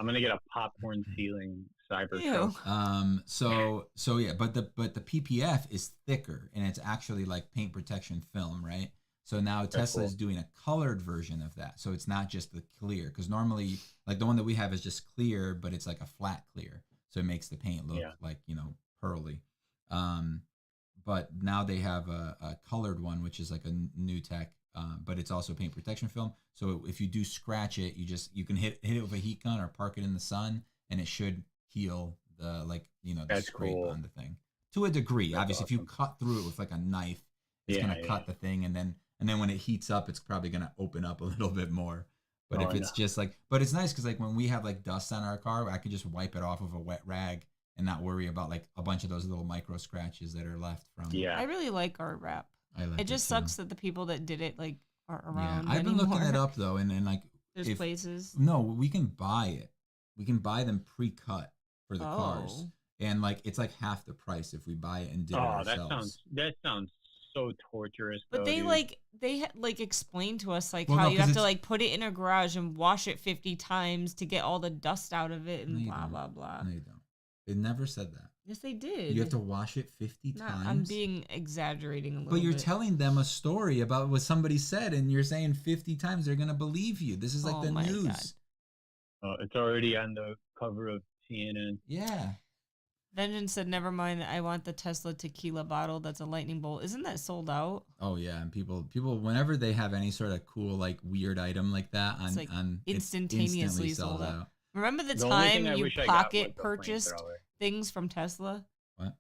C: gonna get a popcorn ceiling Cybertruck.
B: So yeah, but the PPF is thicker and it's actually like paint protection film, right? So now Tesla is doing a colored version of that. So it's not just the clear, because normally like the one that we have is just clear, but it's like a flat clear. So it makes the paint look like, pearly. But now they have a colored one, which is like a new tech. But it's also paint protection film. So if you do scratch it, you can hit it with a heat gun or park it in the sun, and it should heal the the scrape on the thing to a degree.
C: That's
B: obviously,
C: awesome.
B: if you cut through it with like a knife, it's gonna cut the thing, and then when it heats up, it's probably gonna open up a little bit more. But if it's just like, but it's nice because like when we have like dust on our car, I could just wipe it off with a wet rag and not worry about like a bunch of those little micro scratches that are left from.
C: Yeah,
A: I really like our wrap. It just sucks that the people that did it like aren't around.
B: Yeah, I've been looking it up though, and like
A: there's places.
B: No, we can buy it. We can buy them pre-cut for the cars, and like it's like half the price if we buy it and do it ourselves.
C: That sounds so torturous.
A: But
C: though,
A: they explained to us how you have to like put it in a garage and wash it 50 times to get all the dust out of it and blah blah blah.
B: No, you don't. It never said that.
A: Yes, they did.
B: You have to wash it 50 times.
A: I'm being exaggerating a little bit.
B: But you're telling them a story about what somebody said, and you're saying 50 times they're gonna believe you. This is like the news.
C: It's already on the cover of CNN.
B: Yeah.
A: Vengeance said, "Never mind. I want the Tesla tequila bottle. That's a lightning bolt. Isn't that sold out?"
B: Oh yeah, and people whenever they have any sort of cool like weird item like that on
A: instantaneously sold out. Remember the time you pocket purchased things from Tesla?
B: What?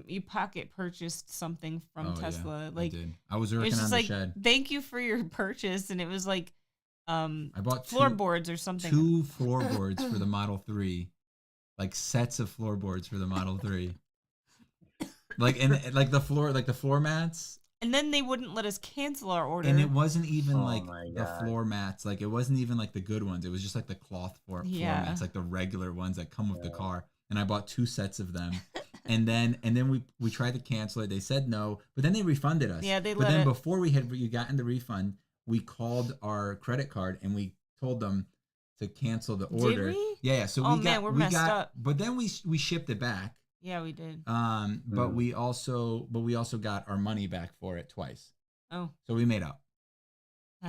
A: You pocket purchased something from Tesla.
B: Yeah,
A: like
B: I did. I was working on the shed.
A: Thank you for your purchase, and it was like
B: I bought
A: floorboards or something.
B: 2 floorboards for the Model 3. Like sets of floorboards for the Model 3. Like the floor mats.
A: And then they wouldn't let us cancel our order.
B: And it wasn't even the floor mats. Like it wasn't even like the good ones. It was just like the cloth floor mats, like the regular ones that come with the car. And I bought 2 sets of them. and then we tried to cancel it. They said no, but then they refunded us.
A: Yeah,
B: But then before we had gotten the refund, we called our credit card and we told them to cancel the order.
A: Did we?
B: Yeah. So
A: we're messed up.
B: But then we shipped it back.
A: Yeah, we did.
B: But we also got our money back for it twice.
A: Oh.
B: So we made up.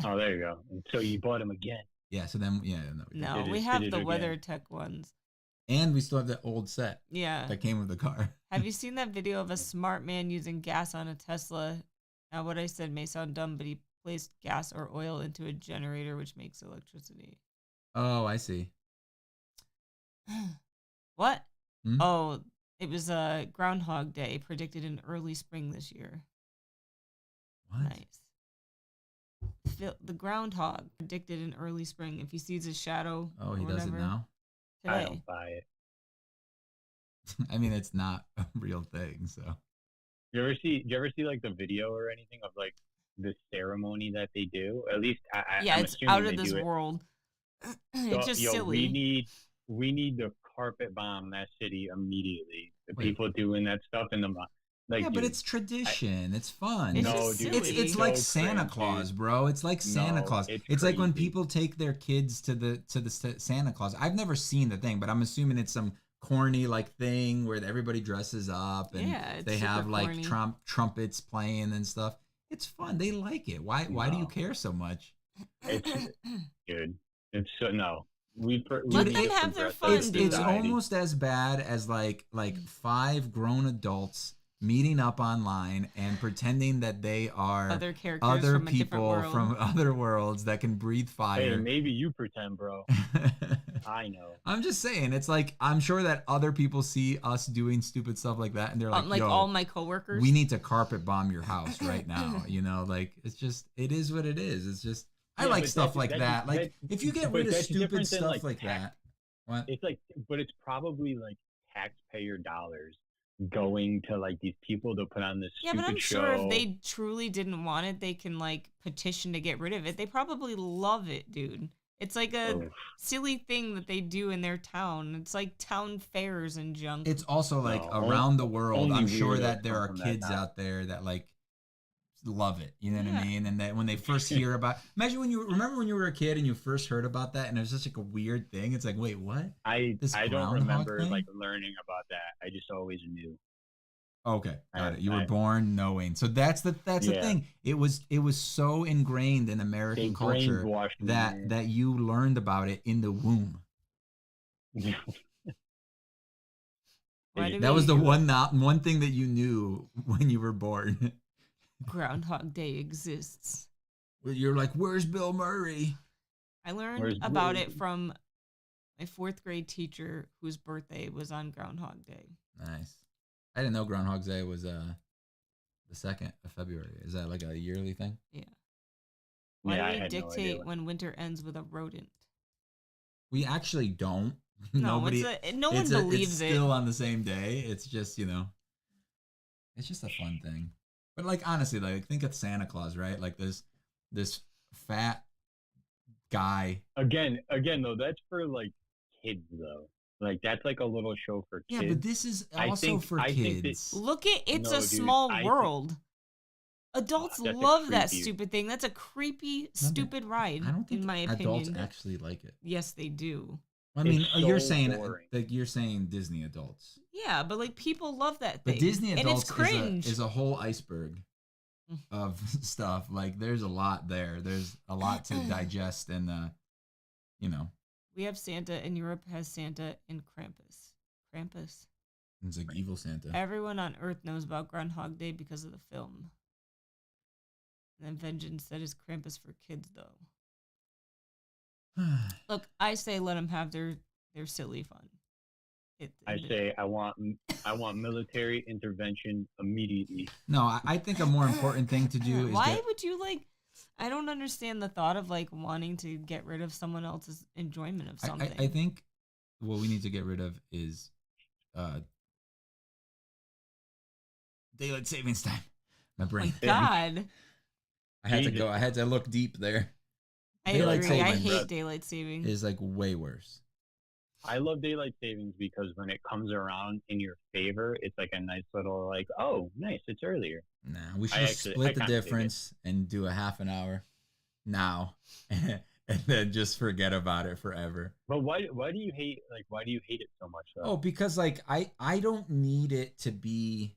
C: Oh, there you go. And so you bought them again.
B: Yeah. So then
A: we have the WeatherTech ones.
B: And we still have the old set.
A: Yeah.
B: That came with the car.
A: Have you seen that video of a smart man using gas on a Tesla? Now, what I said may sound dumb, but he placed gas or oil into a generator, which makes electricity.
B: Oh, I see.
A: What? Oh, it was a Groundhog Day predicted in early spring this year.
B: What?
A: Nice. The groundhog predicted in early spring if he sees his shadow.
B: Oh, he does it now?
A: Today.
C: I don't buy it.
B: I mean, it's not a real thing, so.
C: Do you ever see like the video or anything of like the ceremony that they do? At least I'm
A: it's out of this world. It's just silly.
C: We need the carpet bomb that city immediately. The
B: Wait.
C: people doing that stuff in the like.
B: Yeah,
C: dude,
B: but it's tradition. It's fun.
A: It's
C: no,
A: just
C: dude,
A: silly.
B: It's
C: so
B: like Santa
C: cringe,
B: Claus,
C: dude.
B: bro. It's like Santa
C: No,
B: Claus.
C: it's
B: It's like when
C: crazy.
B: people take their kids to the Santa Claus. I've never seen the thing, but I'm assuming it's some corny like thing where everybody dresses up and
A: Yeah, it's
B: they
A: super
B: have like
A: corny.
B: trumpets playing and stuff. It's fun. They like it. Why do you
C: No.
B: care so much?
C: It's dude. It's so no. We
A: Let
C: need
A: them
C: to
A: have their
C: progress
A: fun,
C: as a
A: dude.
B: It's
C: society.
B: almost as bad as like 5 grown adults meeting up online and pretending that they are
A: Other characters
B: other
A: from a different
B: people
A: world.
B: from other worlds that can breathe
C: Hey,
B: fire.
C: maybe you pretend, bro. I know.
B: I'm just saying, it's like I'm sure that other people see us doing stupid stuff like that, and they're like, "Yo,
A: all my coworkers.
B: we need to carpet bomb your house right now." You know, like it is what it is. It's just I
C: Yeah,
B: like
C: but
B: stuff
C: that's-
B: like
C: that's-
B: that. Like
C: that-
B: if you get
C: but
B: rid of
C: that's
B: stupid
C: different than,
B: stuff
C: like,
B: like
C: tax.
B: that, what?
C: It's like, but it's probably like taxpayer dollars going to like these people to put on this
A: Yeah,
C: stupid
A: but I'm
C: show.
A: sure if they truly didn't want it, they can like petition to get rid of it. They probably love it, dude. It's like a
C: Oh,
A: silly thing that they do in their town. It's like town fairs and junk.
B: It's also like
C: No,
B: around the world.
C: only
B: I'm sure
C: weirdos
B: that there
C: come
B: are
C: from that
B: kids
C: town.
B: out there that like love it. You know what
A: Yeah.
B: I mean? And that when they first hear about, imagine when you were a kid and you first heard about that, and it was just like a weird thing. It's like, wait, what? This
C: I don't
B: groundhog
C: remember
B: thing?
C: like learning about that. I just always knew.
B: Okay, got it. You were
C: I-
B: born knowing. So that's the
C: Yeah.
B: thing. It was so ingrained in American
C: They
B: culture
C: brainwashed me,
B: that
C: man.
B: that you learned about it in the womb.
A: Why do
B: That was the
A: we-
B: one thing that you knew when you were born.
A: Groundhog Day exists.
B: You're like, where's Bill Murray?
A: I learned
C: Where's
A: about
C: Blue?
A: it from my 4th grade teacher whose birthday was on Groundhog Day.
B: Nice. I didn't know Groundhog Day was the 2nd of February. Is that like a yearly thing?
A: Why
C: Yeah, I
A: do we
C: had no
A: dictate
C: idea.
A: when winter ends with a rodent?
B: We actually don't.
A: No,
B: Nobody.
A: no one believes
B: it's still on the same day. It's just it's just a fun thing. But like honestly, like think of Santa Claus, right? Like this fat guy.
C: Again, though, that's for like kids, though. Like that's like a little show for kids.
B: Yeah, but this is
C: I
B: also
C: think-
B: for
C: I think that-
B: kids.
A: Look at It's
C: No,
A: a
C: dude,
A: Small
C: I think-
A: World. Adults
C: that's a
A: love that
C: creepy-
A: stupid thing. That's a creepy,
B: No,
A: stupid ride,
B: I don't think
A: in my
B: adults
A: opinion.
B: actually like it.
A: Yes, they do.
B: I mean,
C: It's
B: you're
C: so
B: saying
C: boring.
B: like you're saying Disney adults.
A: Yeah, but like people love that thing.
B: But Disney
A: and
B: adults
A: it's cringe.
B: is a whole iceberg of stuff. Like there's a lot there. There's a lot to digest and
A: We have Santa, and Europe has Santa and Krampus. Krampus.
B: it's like evil Santa.
A: Everyone on Earth knows about Groundhog Day because of the film. And then Vengeance, that is Krampus for kids, though. Look, I say let them have their silly fun.
C: I say I want military intervention immediately.
B: No, I think a more important thing to do is
A: Why
B: get,
A: would you like? I don't understand the thought of like wanting to get rid of someone else's enjoyment of something.
B: I think what we need to get rid of is daylight savings time. My
A: Oh
B: brain.
A: my God,
B: I had to
C: Jesus.
B: go. I had to look deep there.
A: I
B: Daylight
A: agree. I
B: savings
A: hate daylight saving.
B: Is like way worse.
C: I love daylight savings because when it comes around in your favor, it's like a nice little like, oh, nice, it's earlier.
B: Nah, we should
C: I
B: just
C: actually-
B: split
C: I
B: the
C: kinda dig it.
B: difference and do a half an hour now, and then just forget about it forever.
C: But why do you hate it so much though?
B: Oh, because like I don't need it to be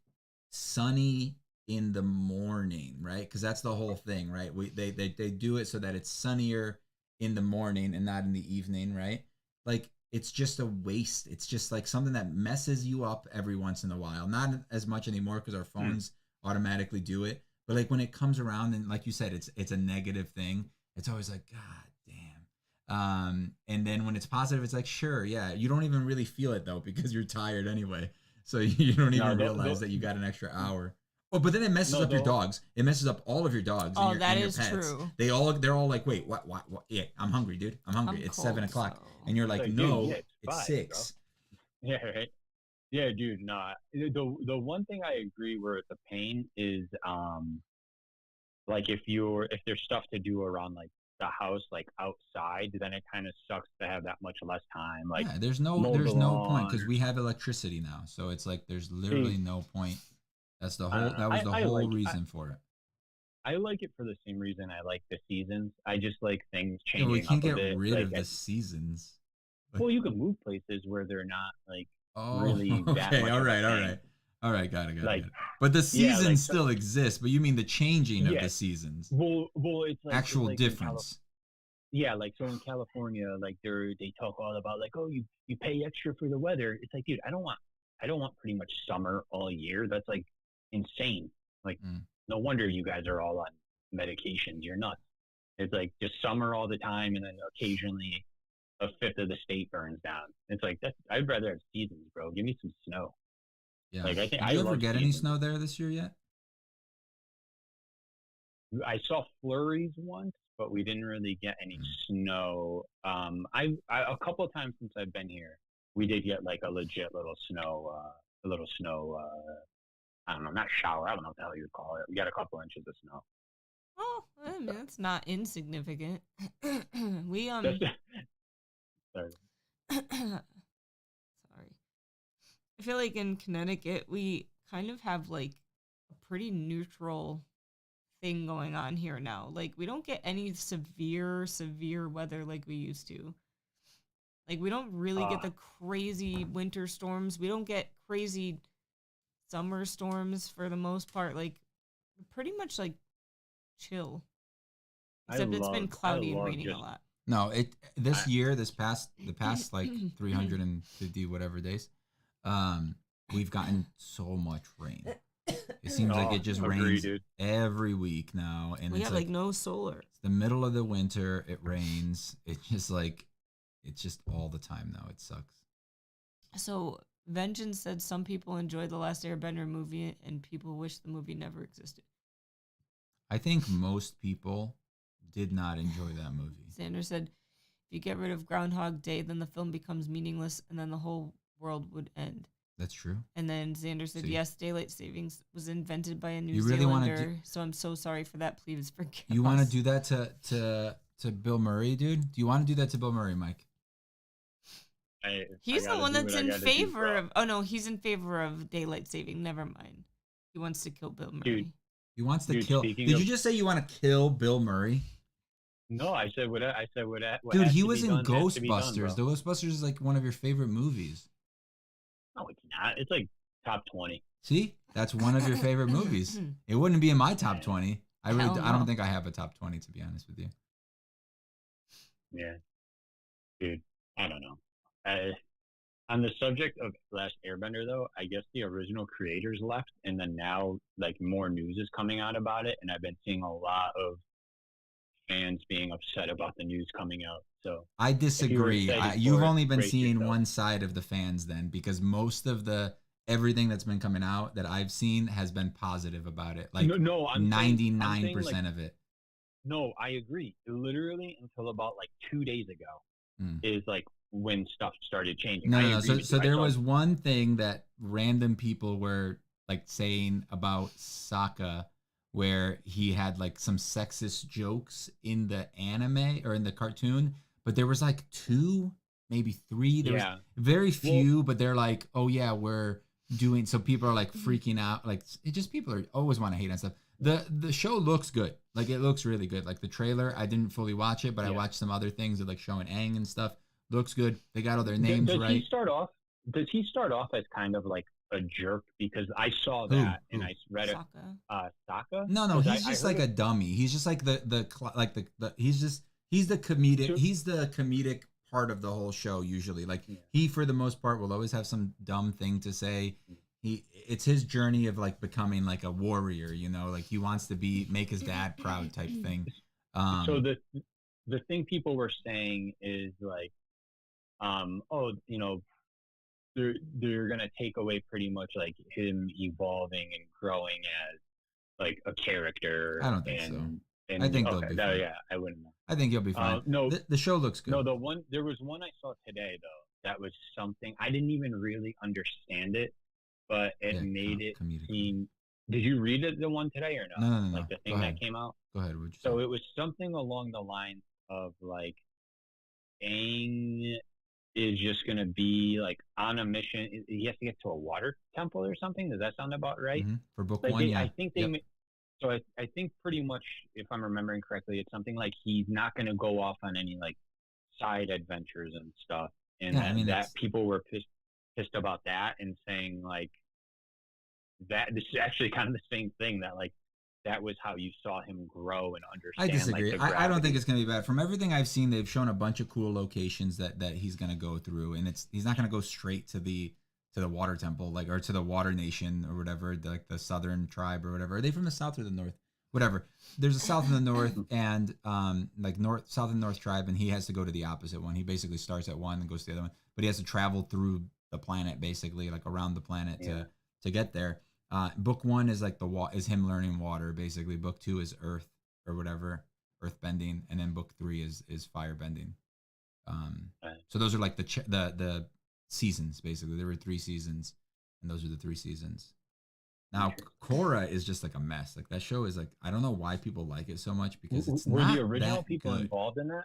B: sunny in the morning, right? Because that's the whole thing, right? They do it so that it's sunnier in the morning and not in the evening, right? Like it's just a waste. It's just like something that messes you up every once in a while. Not as much anymore because our phones automatically do it. But like when it comes around and like you said, it's a negative thing. It's always like, God damn. And then when it's positive, it's like, sure, yeah. You don't even really feel it though because you're tired anyway. So you don't even realize that you got an extra hour. Oh, but then it messes up your dogs. It messes up all of your dogs.
A: Oh,
B: and your,
A: that
B: and your
A: is
B: pets.
A: true.
B: They're all like, wait, what? Yeah, I'm hungry, dude. I'm hungry.
A: I'm
B: It's
A: cold,
B: 7 o'clock,
A: so-
B: and you're like,
C: Like, dude,
B: no,
C: yeah,
B: it's
C: it's 5,
B: 6.
C: Yeah, right. Yeah, dude. Nah. The one thing I agree where it's a pain is like if there's stuff to do around like the house like outside, then it kind of sucks to have that much less time. Like,
B: Yeah, there's no point because we have electricity now, so it's like there's literally no point. That's the whole. That was the whole reason for it.
C: I like it for the same reason I like the seasons. I just like things changing.
B: Yeah, we can't
C: up a
B: get
C: bit.
B: rid of the seasons.
C: Well, you can move places where they're not like
B: really that
C: much.
B: All right, got it. But the seasons still exist. But you mean the changing of the seasons?
C: Well, it's like
B: actual difference.
C: Yeah, like so in California, like they talk all about like, oh, you pay extra for the weather. It's like, dude, I don't want pretty much summer all year. That's like insane. Like, no wonder you guys are all on medications. You're nuts. It's like just summer all the time, and then occasionally a fifth of the state burns down. It's like I'd rather have seasons, bro. Give me some snow.
B: Yeah. Like, did you ever get any snow there this year yet?
C: I saw flurries once, but we didn't really get any snow. I a couple of times since I've been here, we did get like a legit little snow. I don't know, not shower. I don't know what the hell you would call it. We got a couple inches of snow.
A: Oh, I mean, that's not insignificant. We
C: Sorry.
A: I feel like in Connecticut, we kind of have like a pretty neutral thing going on here now. Like, we don't get any severe weather like we used to. Like, we don't really get the crazy winter storms. We don't get crazy summer storms for the most part. Like, pretty much like chill. Except it's been cloudy and raining a lot.
B: No, the past like 350 whatever days, we've gotten so much rain. It seems like it just rains every week now, and
A: we have like no solar.
B: It's the middle of the winter. It rains. It's just all the time now. It sucks.
A: So Vengeance said some people enjoy the Last Airbender movie, and people wish the movie never existed.
B: I think most people did not enjoy that movie.
A: Sanders said, if you get rid of Groundhog Day, then the film becomes meaningless, and then the whole world would end.
B: That's true.
A: And then Xander said, yes, daylight savings was invented by a New Zealander, so I'm so sorry for that. Please forgive us.
B: You want to do that to Bill Murray, dude? Do you want to do that to Bill Murray, Mike?
A: He's the one that's in favor of... Oh, no, he's in favor of daylight saving. Never mind. He wants to kill Bill Murray.
C: Dude,
B: he wants to kill... Did you just say you want to kill Bill Murray?
C: No, I said what
B: dude, he was in Ghostbusters. The Ghostbusters is like one of your favorite movies.
C: No, it's not. It's like top 20.
B: See? That's one of your favorite movies. It wouldn't be in my top 20. I don't think I have a top 20, to be honest with you.
C: Yeah. Dude, I don't know. On the subject of Last Airbender, though, I guess the original creators left, and then now, like, more news is coming out about it, and I've been seeing a lot of fans being upset about the news coming out. So
B: I disagree. You've only been seeing one side of the fans then, because most of everything that's been coming out that I've seen has been positive about it. Like 99% of it.
C: No, I agree. Literally until about like 2 days ago is like when stuff started changing.
B: No. So there was one thing that random people were like saying about Sokka, where he had like some sexist jokes in the anime or in the cartoon, but there was like 2, maybe 3. There was very few, but they're like, oh yeah, we're doing. So people are like freaking out. Like it just, people are always want to hate on stuff. The show looks good. Like it looks really good. Like the trailer, I didn't fully watch it, but I watched some other things that like showing Aang and stuff. Looks good. They got all their names right.
C: Does he start off as kind of like a jerk? Because I saw that and I read it. Sokka?
B: No, he's just like a dummy. He's just like he's the comedic part of the whole show usually. Like he, for the most part, will always have some dumb thing to say. It's his journey of like becoming like a warrior, you know, like he wants to make his dad proud type thing.
C: So the thing people were saying is like, you know, they're gonna take away pretty much like him evolving and growing as like a character.
B: I don't think so. I think they'll be fine.
C: Yeah, I wouldn't know.
B: I think you'll be fine.
C: No,
B: the show looks good.
C: No, there was one I saw today though that was something I didn't even really understand it, but it made it seem. Did you read it, the one today or no?
B: No.
C: Like the thing that came out.
B: Go ahead.
C: So it was something along the lines of like Aang is just gonna be like on a mission. He has to get to a water temple or something. Does that sound about right?
B: For book
C: Like
B: one, yeah.
C: I think they. So I think pretty much, if I'm remembering correctly, it's something like he's not going to go off on any like side adventures and stuff, and
B: Yeah, I mean,
C: that people were pissed about that and saying like that this is actually kind of the same thing, that like that was how you saw him grow and understand.
B: I disagree.
C: Like,
B: I don't think it's going to be bad. From everything I've seen, they've shown a bunch of cool locations that he's going to go through, and he's not going to go straight to the water temple, like, or to the water nation or whatever, like the southern tribe or whatever. Are they from the south or the north? Whatever. There's a south and the north, and like south and north tribe, and he has to go to the opposite one. He basically starts at one and goes to the other one, but he has to travel through the planet, basically, like around the planet to get there. Book one is like is him learning water, basically. Book two is earth or whatever, earth bending, and then book three is fire bending. So those are like the seasons, basically. There were 3 seasons, and those are the 3 seasons. Now, Korra is just like a mess. Like, that show is like, I don't know why people like it so much, because it's
C: were
B: not
C: the original
B: that
C: people
B: good.
C: involved in that?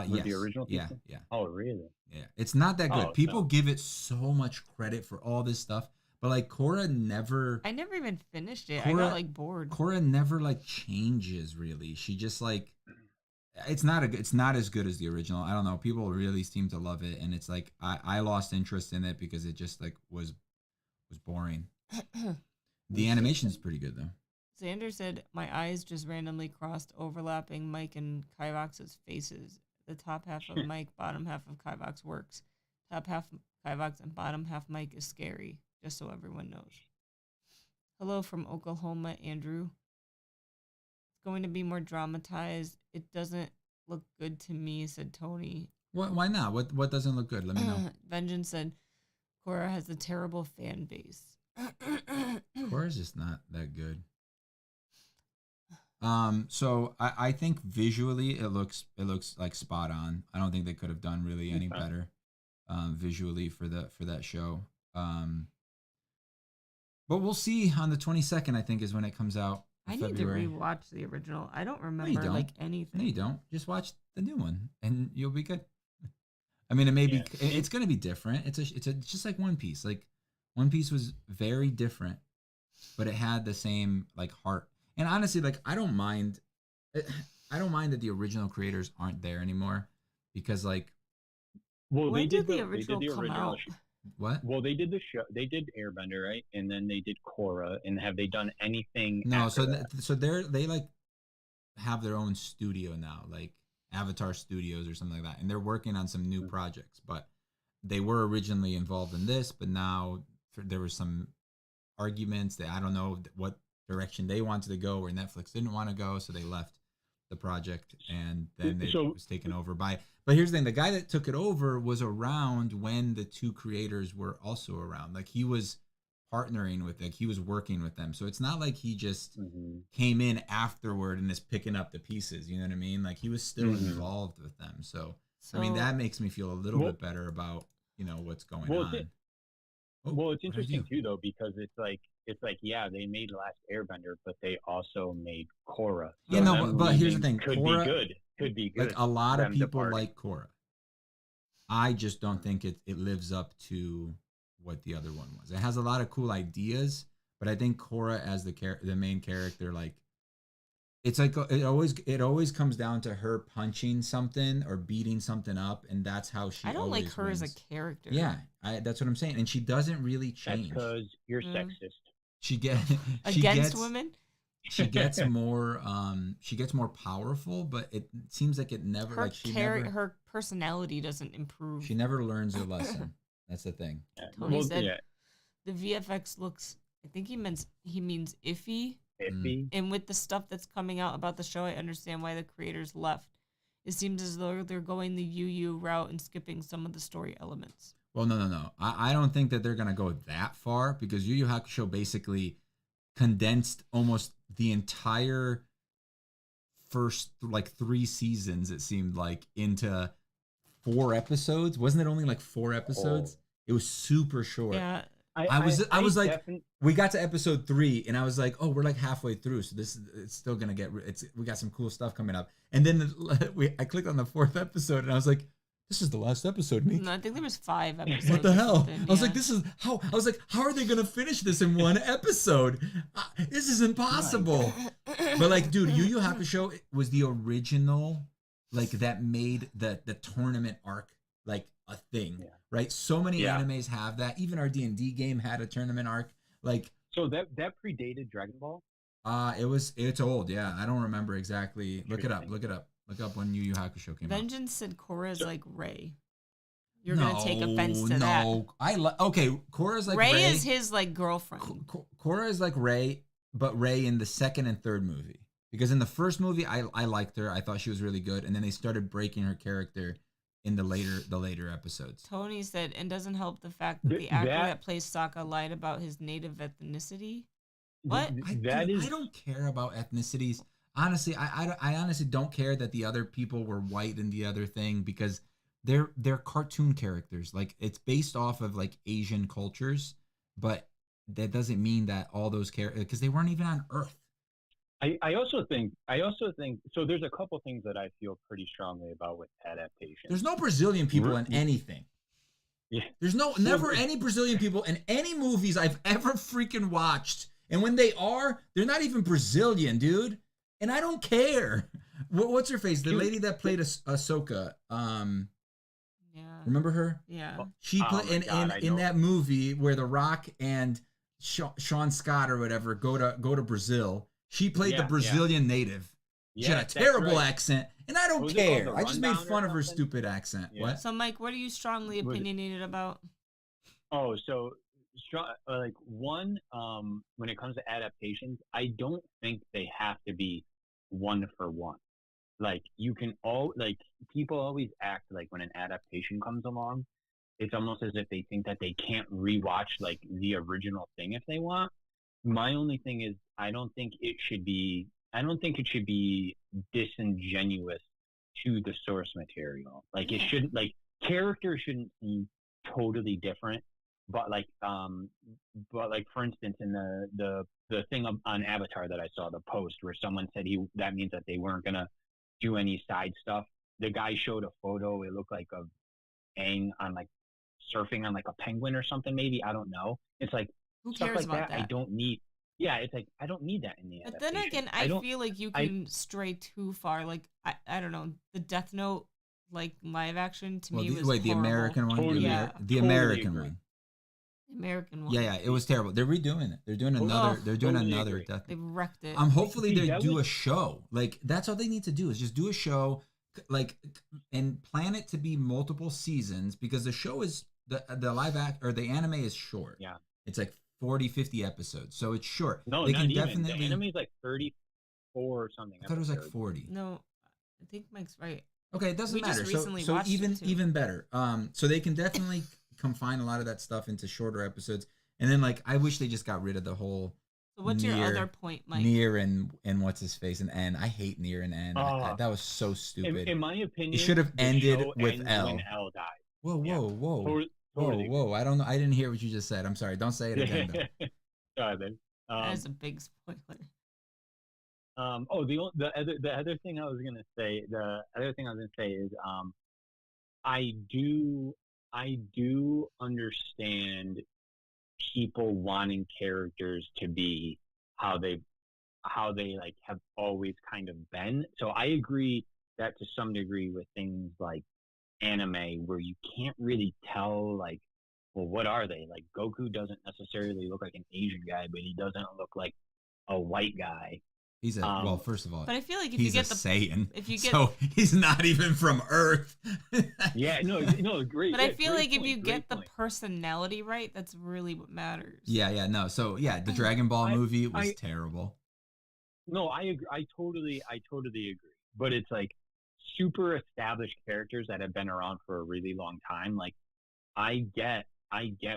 B: Yes.
C: The original people?
B: Yeah.
C: Oh, really?
B: Yeah. It's not that good. People
C: no.
B: give it so much credit for all this stuff, but like Korra never.
A: I never even finished it. I got like bored.
B: Korra never like changes really. She just like, it's not as good as the original. I don't know. People really seem to love it, and it's like I lost interest in it because it just like was boring. The animation is pretty good though.
A: Xander said, "My eyes just randomly crossed, overlapping Mike and Kivox's faces. The top half of Mike, bottom half of Kivox works. Top half Kivox and bottom half Mike is scary, just so everyone knows." Hello from Oklahoma, Andrew. It's going to be more dramatized. It doesn't look good to me, said Tony.
B: Why not? What doesn't look good? Let me know.
A: Vengeance said, Korra has a terrible fan base.
B: Korra's just not that good. So I think visually it looks like spot on. I don't think they could have done really any better visually for that show. But we'll see on the 22nd, I think, is when it comes out.
A: I need to rewatch the original. I don't remember like anything.
B: No, you don't. Just watch the new one and you'll be good. I mean, it may be it's going to be different. It's just like One Piece. Like, One Piece was very different, but it had the same like heart. And honestly, like, I don't mind that the original creators aren't there anymore, because like,
C: well,
A: when did the original come out?
B: What?
C: Well, they did the show. They did Airbender, right? And then they did Korra. And have they done anything?
B: No. So they like have their own studio now, like Avatar Studios or something like that, and they're working on some new projects. But they were originally involved in this, but now there was some arguments that I don't know what direction they wanted to go, where Netflix didn't want to go, so they left the project, and then it was taken over by. But here's the thing: the guy that took it over was around when the 2 creators were also around. Like, he was partnering with, like, he was working with them. So it's not like he just came in afterward and is picking up the pieces. You know what I mean? Like, he was still involved with them. So I mean, that makes me feel a little bit better about what's going on.
C: Well, it's interesting too, though, because it's like yeah, they made Last Airbender, but they also made Korra.
B: So yeah, no, but here's the thing:
C: could
B: Korra,
C: be good. Could be good.
B: Like, a lot of people like Korra. I just don't think it lives up to what the other one was. It has a lot of cool ideas, but I think Korra as the main character, like, it's like it always comes down to her punching something or beating something up, and that's how she.
A: I don't like her
B: wins.
A: as a character.
B: Yeah, that's what I'm saying, and she doesn't really change.
C: That's because you're sexist.
B: She gets
A: women.
B: She gets more. She gets more powerful, but it seems like it never.
A: Her personality doesn't improve.
B: She never learns her lesson. That's the thing.
A: Tony said the VFX looks. I think he means iffy. And with the stuff that's coming out about the show, I understand why the creators left. It seems as though they're going the UU route and skipping some of the story elements.
B: Well, no. I don't think that they're going to go that far, because Yu Yu Hakusho basically condensed almost the entire first, like, 3 seasons, it seemed like, into 4 episodes. Wasn't it only like 4 episodes? It was super short.
A: Yeah.
B: I was like,
C: definitely.
B: we got to episode 3, and I was like, oh, we're like halfway through, so it's still gonna we got some cool stuff coming up. And then I clicked on the 4th episode, and I was like, this is the last episode, Meek.
A: No, I think there was 5 episodes.
B: What the hell?
A: Yeah.
B: I was like, how are they gonna finish this in one episode? This is impossible. But like, dude, Yu Yu Hakusho was the original, like that made the tournament arc like a thing. Yeah. Right, so many animes have that. Even our D&D game had a tournament arc. Like,
C: so that predated Dragon Ball.
B: It's old. Yeah, I don't remember exactly. Look it up. Look up when Yu Yu Hakusho came out.
A: Vengeance said Korra is like Rey. You're gonna take offense to that.
B: No, okay. Korra's like
A: Rey is his like girlfriend.
B: Korra is like Rey, but Rey in the second and third movie. Because in the first movie, I liked her. I thought she was really good, and then they started breaking her character in the later episodes.
A: Tony said, and doesn't help the fact that the actor that plays Sokka lied about his native ethnicity. What?
B: I don't care about ethnicities. Honestly, I honestly don't care that the other people were white in the other thing, because they're cartoon characters. Like, it's based off of like Asian cultures, but that doesn't mean that all those characters, because they weren't even on Earth.
C: I also think so. There's a couple things that I feel pretty strongly about with adaptation.
B: There's no Brazilian people in anything.
C: Yeah.
B: There's never any Brazilian people in any movies I've ever freaking watched. And when they are, they're not even Brazilian, dude. And I don't care. What's her face? The lady that played Ahsoka.
A: Yeah.
B: Remember her?
A: Yeah.
B: She played in that movie where The Rock and Sean Scott or whatever go to Brazil. She played the Brazilian native. She had a terrible accent, and I don't care. I just made fun of her stupid accent. Yeah. What?
A: So, Mike, what are you strongly opinionated about?
C: Oh, so like one, when it comes to adaptations, I don't think they have to be one for one. Like, you can people always act like when an adaptation comes along, it's almost as if they think that they can't rewatch like the original thing if they want. My only thing is, I don't think it should be disingenuous to the source material. Like, it shouldn't, like, characters shouldn't seem totally different. But for instance, in the thing on Avatar that I saw, the post where someone said that means that they weren't gonna do any side stuff. The guy showed a photo. It looked like of Aang on like surfing on like a penguin or something. Maybe, I don't know. It's like,
A: who cares about that?
C: I don't need. Yeah, it's like, I don't need that in the
A: adaptation. But then again, I feel like you can stray too far. Like, I don't know, the Death Note like live action to me was horrible.
B: The American one, the American one.
A: The American one.
B: Yeah, it was terrible. They're redoing it. They're doing another. They're doing another Death Note.
A: They've wrecked it.
B: Hopefully they do a show. Like, that's all they need to do is just do a show, like, and plan it to be multiple seasons, because the show is the live act or the anime is short.
C: Yeah,
B: it's like 40, 50 episodes, so it's short.
C: No,
B: they
C: not
B: can
C: even.
B: definitely.
C: The anime is like 34 or something.
B: I thought it was like 40.
A: No, I think Mike's right.
B: Okay, it doesn't matter.
A: Just recently
B: so
A: watched
B: even better. So they can definitely confine a lot of that stuff into shorter episodes. And then, like, I wish they just got rid of the whole.
A: So what's your other point, Mike?
B: Nier and what's his face and N. I hate Nier and N. That was so stupid.
C: In my opinion,
B: it should have ended with L.
C: When L died.
B: Whoa!
C: Totally.
B: Whoa! I don't know. I didn't hear what you just said. I'm sorry. Don't say it again, though.
C: Sorry, then.
A: That is a big spoiler.
C: The other thing I was gonna say. Is I do understand people wanting characters to be how they like have always kind of been. So I agree that to some degree with things like anime where you can't really tell, like, well, what are they? Like, Goku doesn't necessarily look like an Asian guy, but he doesn't look like a white guy.
B: He's well, first of all,
A: but I feel like if
B: he's
A: you get
B: a Saiyan,
A: so
B: he's not even from Earth.
C: Yeah, no, great.
A: But I feel like if you get the personality right, that's really what matters.
B: Yeah, no. So yeah, the Dragon Ball movie was terrible.
C: No, I agree. I totally agree. But it's like super established characters that have been around for a really long time. Like, I get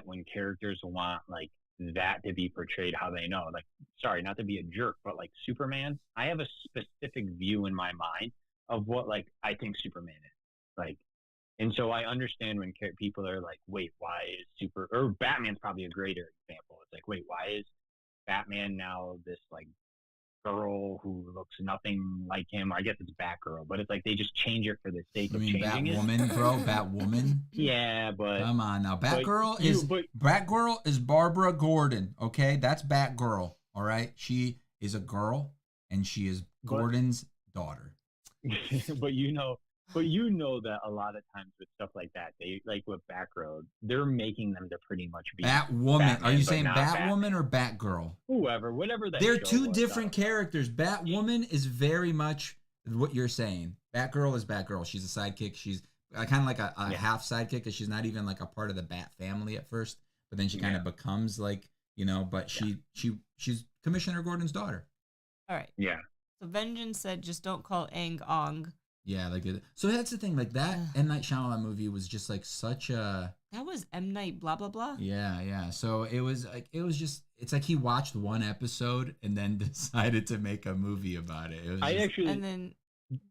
C: when characters want like that to be portrayed how they know. Like, sorry, not to be a jerk, but like Superman, I have a specific view in my mind of what like I think Superman is. Like, And so I understand when people are like, wait, why is or Batman's probably a greater example. It's like, wait, why is Batman now this like girl who looks nothing like him? I guess it's Batgirl, but it's like they just change it for the sake of changing it.
B: Batwoman, bro? Batwoman?
C: Yeah, but
B: come on now. Batgirl is Barbara Gordon, okay? That's Batgirl, all right? She is a girl, and she is Gordon's daughter.
C: But you know that a lot of times with stuff like that, they like with Batgirl, they're making them to pretty much be
B: Batwoman.
C: Batman,
B: are you saying
C: Batwoman
B: or Batgirl?
C: Whatever that.
B: They're two different characters. Batwoman is very much what you're saying. Batgirl is Batgirl. She's a sidekick. She's kind of like a half sidekick, because she's not even like a part of the Bat family at first, but then she kind of becomes like, but she's Commissioner Gordon's daughter.
A: All right.
C: Yeah.
A: So Vengeance said, just don't call Aang Ong.
B: Yeah, like so that's the thing. Like that M. Night Shyamalan movie was just like such a.
A: That was M. Night blah blah blah.
B: Yeah. So it was like he watched one episode and then decided to make a movie about it.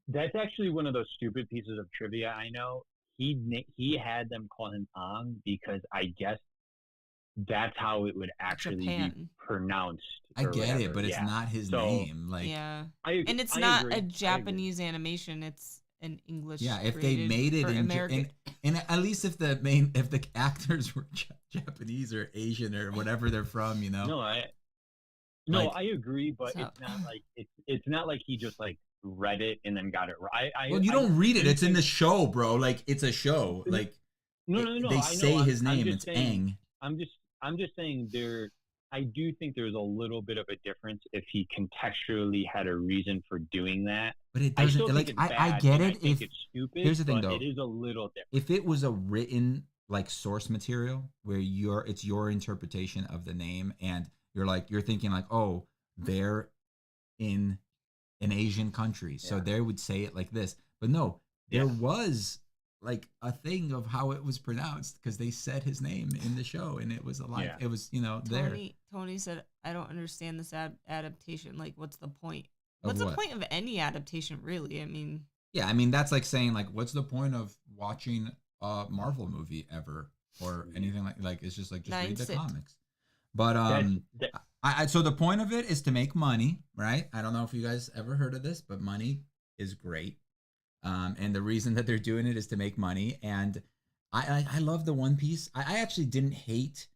C: That's actually one of those stupid pieces of trivia I know. He had them call him Ong because I guess that's how it would actually be pronounced.
B: I get it, but it's not his name. Like,
A: and it's not a Japanese animation; it's an English.
B: Yeah, if they made it in American, and at least if the actors were Japanese or Asian or whatever they're from,
C: No, I agree, but it's not like he just like read it and then got it right.
B: Well, you don't read it; it's in the show, bro. Like it's a show. Like
C: no.
B: They say his name. It's Aang.
C: I'm just saying I do think there's a little bit of a difference if he contextually had a reason for doing that.
B: But it doesn't. I get it.
C: If it's stupid,
B: here's the thing, though,
C: it is a little different.
B: If it was a written like source material where it's your interpretation of the name, and you're thinking like, oh, they're in an Asian country, so they would say it like this. But no, there was like a thing of how it was pronounced because they said his name in the show, and it was alive. It was there.
A: Tony said, I don't understand this adaptation. Like, what's the point? What's the point of any adaptation, really? I mean,
B: that's like saying like, what's the point of watching a Marvel movie ever or anything like it's just read the comics. But so the point of it is to make money, right? I don't know if you guys ever heard of this, but money is great. And the reason that they're doing it is to make money. And I love the One Piece. I actually didn't hate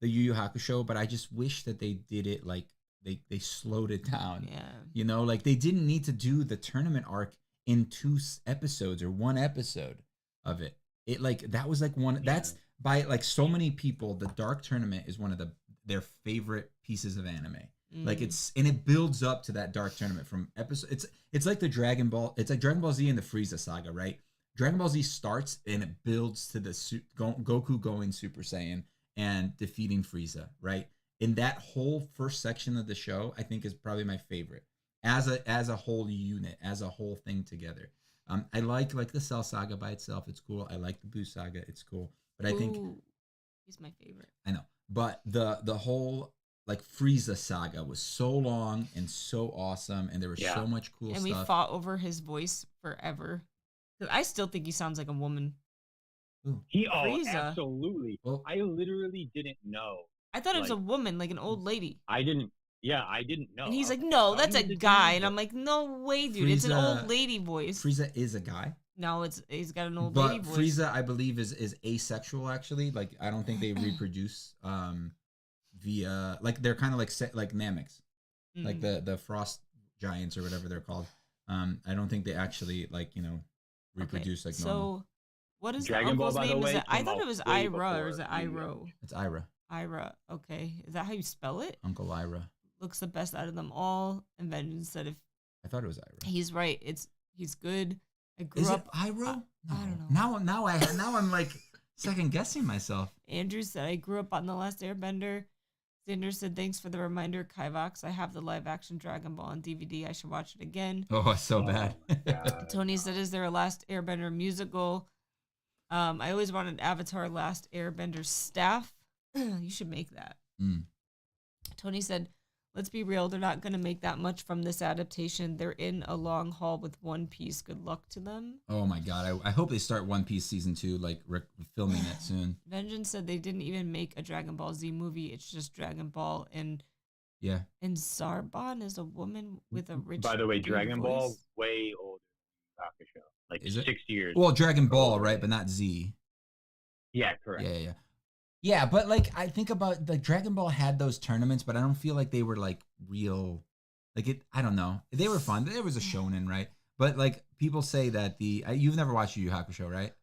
B: the Yu Yu Hakusho, but I just wish that they did it like they slowed it down.
A: Yeah.
B: Like they didn't need to do the tournament arc in 2 episodes or 1 episode of it. It like that was like one. That's by like so many people. The Dark Tournament is one of their favorite pieces of anime. Like it builds up to that Dark Tournament from episode. It's like the Dragon Ball. It's like Dragon Ball Z and the Frieza saga, right? Dragon Ball Z starts and it builds to the Goku going Super Saiyan and defeating Frieza, right? And that whole first section of the show, I think, is probably my favorite as a whole unit, as a whole thing together. I like the Cell saga by itself. It's cool. I like the Buu saga. It's cool. But I think
A: he's my favorite.
B: I know, but the whole like Frieza saga was so long and so awesome, and there was so much cool stuff.
A: And we fought over his voice forever. I still think he sounds like a woman.
C: Frieza. Absolutely. Well, I literally didn't know.
A: I thought it was a woman, like an old lady.
C: I didn't know.
A: And he's like, no, that's a guy. And I'm like, no way, dude. It's an old lady voice.
B: Frieza is a guy.
A: No, he's got an old lady voice.
B: But Frieza, I believe, is asexual, actually. Like, I don't think they reproduce via, like, they're kind of like Nameks. Like the frost giants or whatever they're called. I don't think they actually, reproduce like normal.
A: So, what is
C: Dragon
A: the uncle's
C: Ball,
A: name?
C: way,
A: I thought it was Ira, or is it Iroh?
B: It's Ira.
A: Ira, okay. Is that how you spell it?
B: Uncle Ira.
A: Looks the best out of them all. And Vengeance said if...
B: I thought it was Ira.
A: He's right. He's good. I grew
B: is
A: up...
B: Is it Iro? No.
A: I don't know.
B: Now I'm like second guessing myself.
A: Andrew said, I grew up on The Last Airbender. Xander said, thanks for the reminder, Kivox. I have the live action Dragon Ball on DVD. I should watch it again.
B: Oh, it's so bad.
A: Tony said, is there a Last Airbender musical? I always wanted Avatar Last Airbender staff. You should make that. Tony said, Let's be real, they're not going to make that much from this adaptation. They're in a long haul with One Piece. Good luck to them.
B: Oh my god, I hope they start One Piece season 2, like filming it soon.
A: Vengeance said they didn't even make a Dragon Ball Z movie. It's just Dragon Ball, and Zarbon is a woman with a rich.
C: By the way, Dragon
A: voice.
C: Ball way older than Hakusho, like
B: is it?
C: 6 years.
B: Well, Dragon Ball, right, but not Z.
C: Yeah, correct.
B: Yeah, but like I think about like Dragon Ball had those tournaments, but I don't feel like they were like real. Like it, I don't know. They were fun. There was a shonen, right? But like people say that you've never watched Yu Yu Hakusho, right?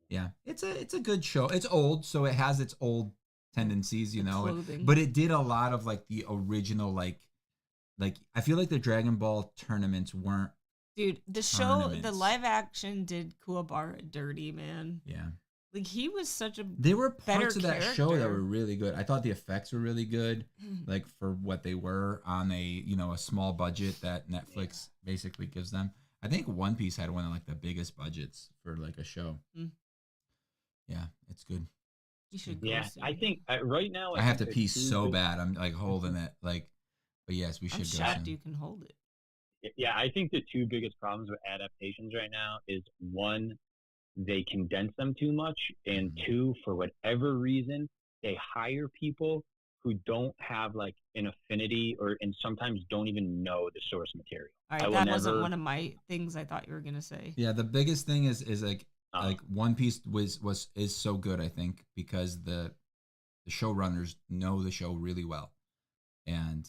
B: Yeah, it's a good show. It's old, so it has its old tendencies, you know. But it did a lot of like the original like I feel like the Dragon Ball tournaments weren't.
A: Dude, the show, the live action did Kuwabara dirty, man.
B: Yeah.
A: Like he was such a
B: There were parts of that
A: character.
B: show that were really good. I thought the effects were really good, like for what they were on a small budget that Netflix basically gives them. I think One Piece had one of like the biggest budgets for like a show. Yeah, it's good.
A: You should go
C: Yeah,
A: see
C: I think right now
B: I have to pee so bad. I'm like holding it, like. But yes, we should go.
A: Shocked you can hold it.
C: Yeah, I think the two biggest problems with adaptations right now is one, they condense them too much, and two, for whatever reason, they hire people who don't have like an affinity and sometimes don't even know the source material.
A: All right, that wasn't one of my things I thought you were gonna say.
B: Yeah, the biggest thing is like One Piece is so good, I think, because the showrunners know the show really well. And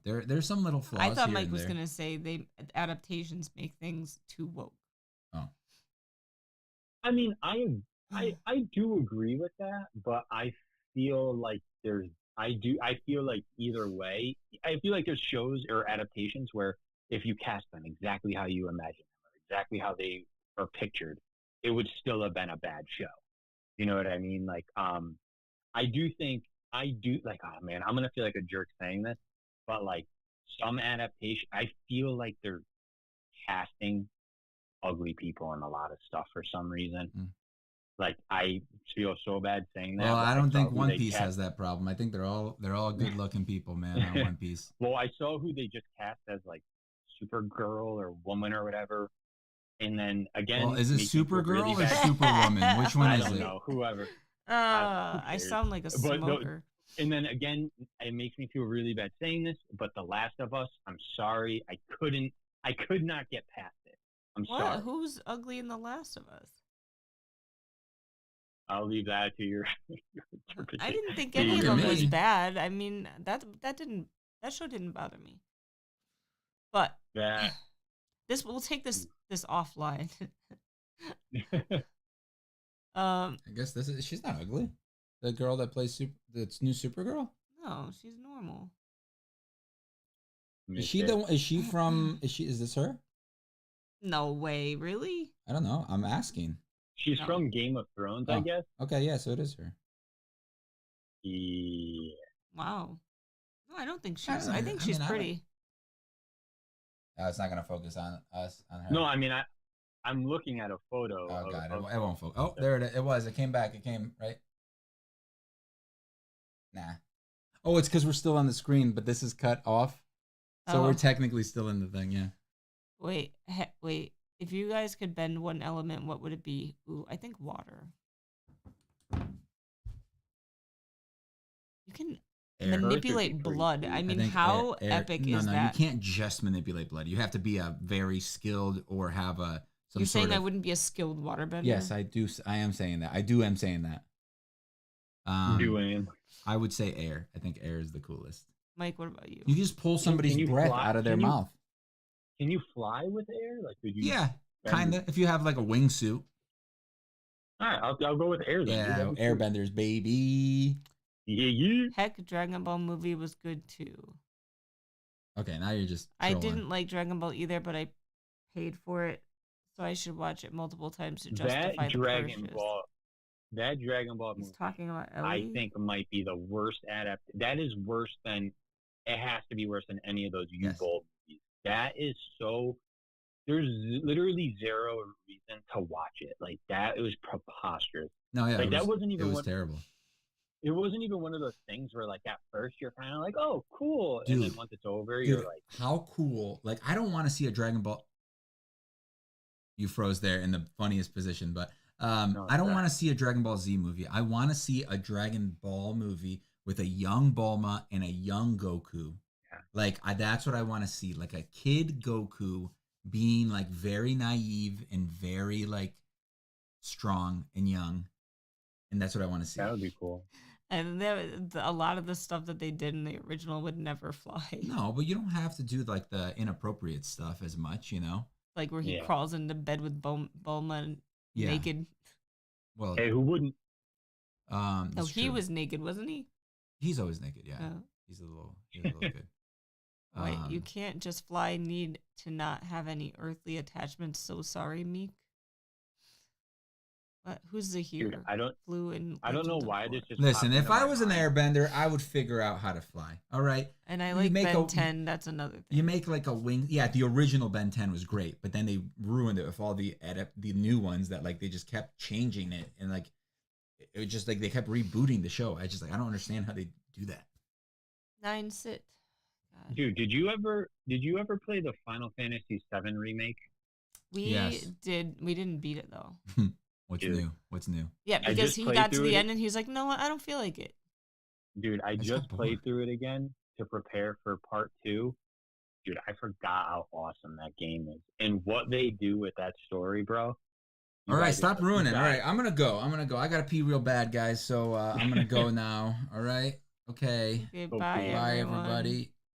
B: there's some little flaws.
A: I thought Mike was gonna say adaptations make things too woke.
B: Oh.
C: I mean, I do agree with that, but I feel like I feel like either way, I feel like there's shows or adaptations where if you cast them exactly how you imagine them or exactly how they are pictured, it would still have been a bad show. You know what I mean? Like, I do like, oh man, I'm gonna feel like a jerk saying this, but like some adaptation, I feel like they're casting ugly people in a lot of stuff for some reason. Like I feel so bad saying that.
B: Well, I don't think One Piece has that problem. I think they're all good looking people, man, on One Piece.
C: Well, I saw who they just cast as like Supergirl or Woman or whatever. And then again,
B: is it Supergirl or Superwoman? Which one is it?
C: I don't know, whoever.
A: I sound like a smoker.
C: And then again, it makes me feel really bad saying this, but The Last of Us, I'm sorry, I could not get past it. I'm sorry.
A: Who's ugly in The Last of Us?
C: I'll leave that to your interpretation.
A: I didn't think any of them was bad. I mean, that show didn't bother me. But we'll take this offline.
B: I guess she's not ugly. The girl that plays that's new Supergirl?
A: No, she's normal.
B: Is this her?
A: No way, really?
B: I don't know. I'm asking.
C: She's from Game of Thrones, I guess.
B: Okay, yeah, so it is her.
C: Yeah.
A: Wow. No, I don't think she's. I think she's pretty.
B: It's not gonna focus on us on her.
C: No, I mean I'm looking at a photo.
B: Oh god, it won't focus. Oh, there it was. It came back. It came right. Nah. Oh, it's because we're still on the screen, but this is cut off, so we're technically still in the thing. Yeah.
A: Wait. If you guys could bend one element, what would it be? Ooh, I think water. You can manipulate blood. I mean, how epic is that?
B: No, you can't just manipulate blood. You have to be a very skilled or have
A: You're saying I wouldn't be a skilled waterbender?
B: Yes, I do. I am saying that. am saying that. I would say air. I think air is the coolest.
A: Mike, what about you?
B: You just pull somebody's breath out of their mouth.
C: Can you fly with air? Like, could you?
B: Yeah, kind of. If you have like a wingsuit.
C: All right, I'll go with air.
B: Yeah, airbenders, baby.
C: Yeah.
A: Heck, Dragon Ball movie was good too.
B: Okay, now you're just
A: trolling. I didn't like Dragon Ball either, but I paid for it, so I should watch it multiple times to justify the purchase.
C: That Dragon Ball movie,
A: he's talking about Ellie?
C: I think might be the worst That is worse than, it has to be worse than any of those U-Bolt movies. That is so, there's literally zero reason to watch it. Like that, it was preposterous.
B: No, yeah,
C: like that wasn't even.
B: It was terrible.
C: it wasn't even one of those things where like at first you're kind of like, oh, cool, and then
B: Dude,
C: once it's over,
B: dude,
C: you're like,
B: how cool! Like, I don't want to see a Dragon Ball. You froze there in the funniest position, but
C: no,
B: I don't
C: sorry.
B: want to see a Dragon Ball Z movie. I want to see a Dragon Ball movie with a young Bulma and a young Goku.
C: Yeah.
B: Like, that's what I want to see. Like a kid Goku being like very naive and very like strong and young, and that's what I want to see.
C: That would be cool.
A: And a lot of the stuff that they did in the original would never fly.
B: No, but you don't have to do like the inappropriate stuff as much, you know?
A: Like where he
C: Yeah.
A: crawls into bed with Bulma
B: Yeah.
A: naked.
B: Well,
C: Hey, who wouldn't?
A: No,
B: that's
A: he
B: true.
A: was naked, wasn't he?
B: He's always naked, yeah.
A: Oh.
B: He's a little good.
A: Wait, you can't just fly. Need to not have any earthly attachments. So sorry, Meek. What? Who's the hero?
C: Dude, I don't know why this just.
B: Listen,
C: popped
B: if
C: into
B: I
C: my
B: was an
C: mind.
B: airbender, I would figure out how to fly. All right.
A: And I
B: You
A: like
B: make
A: Ben
B: a-
A: 10. That's another thing.
B: You make like a wing. Yeah, the original Ben 10 was great, but then they ruined it with all the new ones that like they just kept changing it, and like it was just like they kept rebooting the show. I don't understand how they do that.
A: 9 sit. God.
C: Dude, did you ever play the Final Fantasy VII remake?
A: We
B: Yes.
A: did. We didn't beat it though.
B: What's
C: Dude.
B: new? What's new?
A: Yeah,
C: I
A: because
C: just
A: he
C: played
A: got to
C: through
A: the
C: it.
A: end and he's like, "No, I don't feel like it."
C: Dude, I
B: just
C: just
B: got
C: played
B: bored.
C: through it again to prepare for part 2. Dude, I forgot how awesome that game is. And what they do with that story, bro.
B: All right,
C: guys-
B: stop
C: you
B: ruining. All
C: guys-
B: right, I'm gonna go. I gotta pee real bad, guys. So I'm gonna go now. All right. Okay.
A: Okay,
C: Go
A: bye,
C: pee.
B: Bye,
A: everyone.
B: everybody.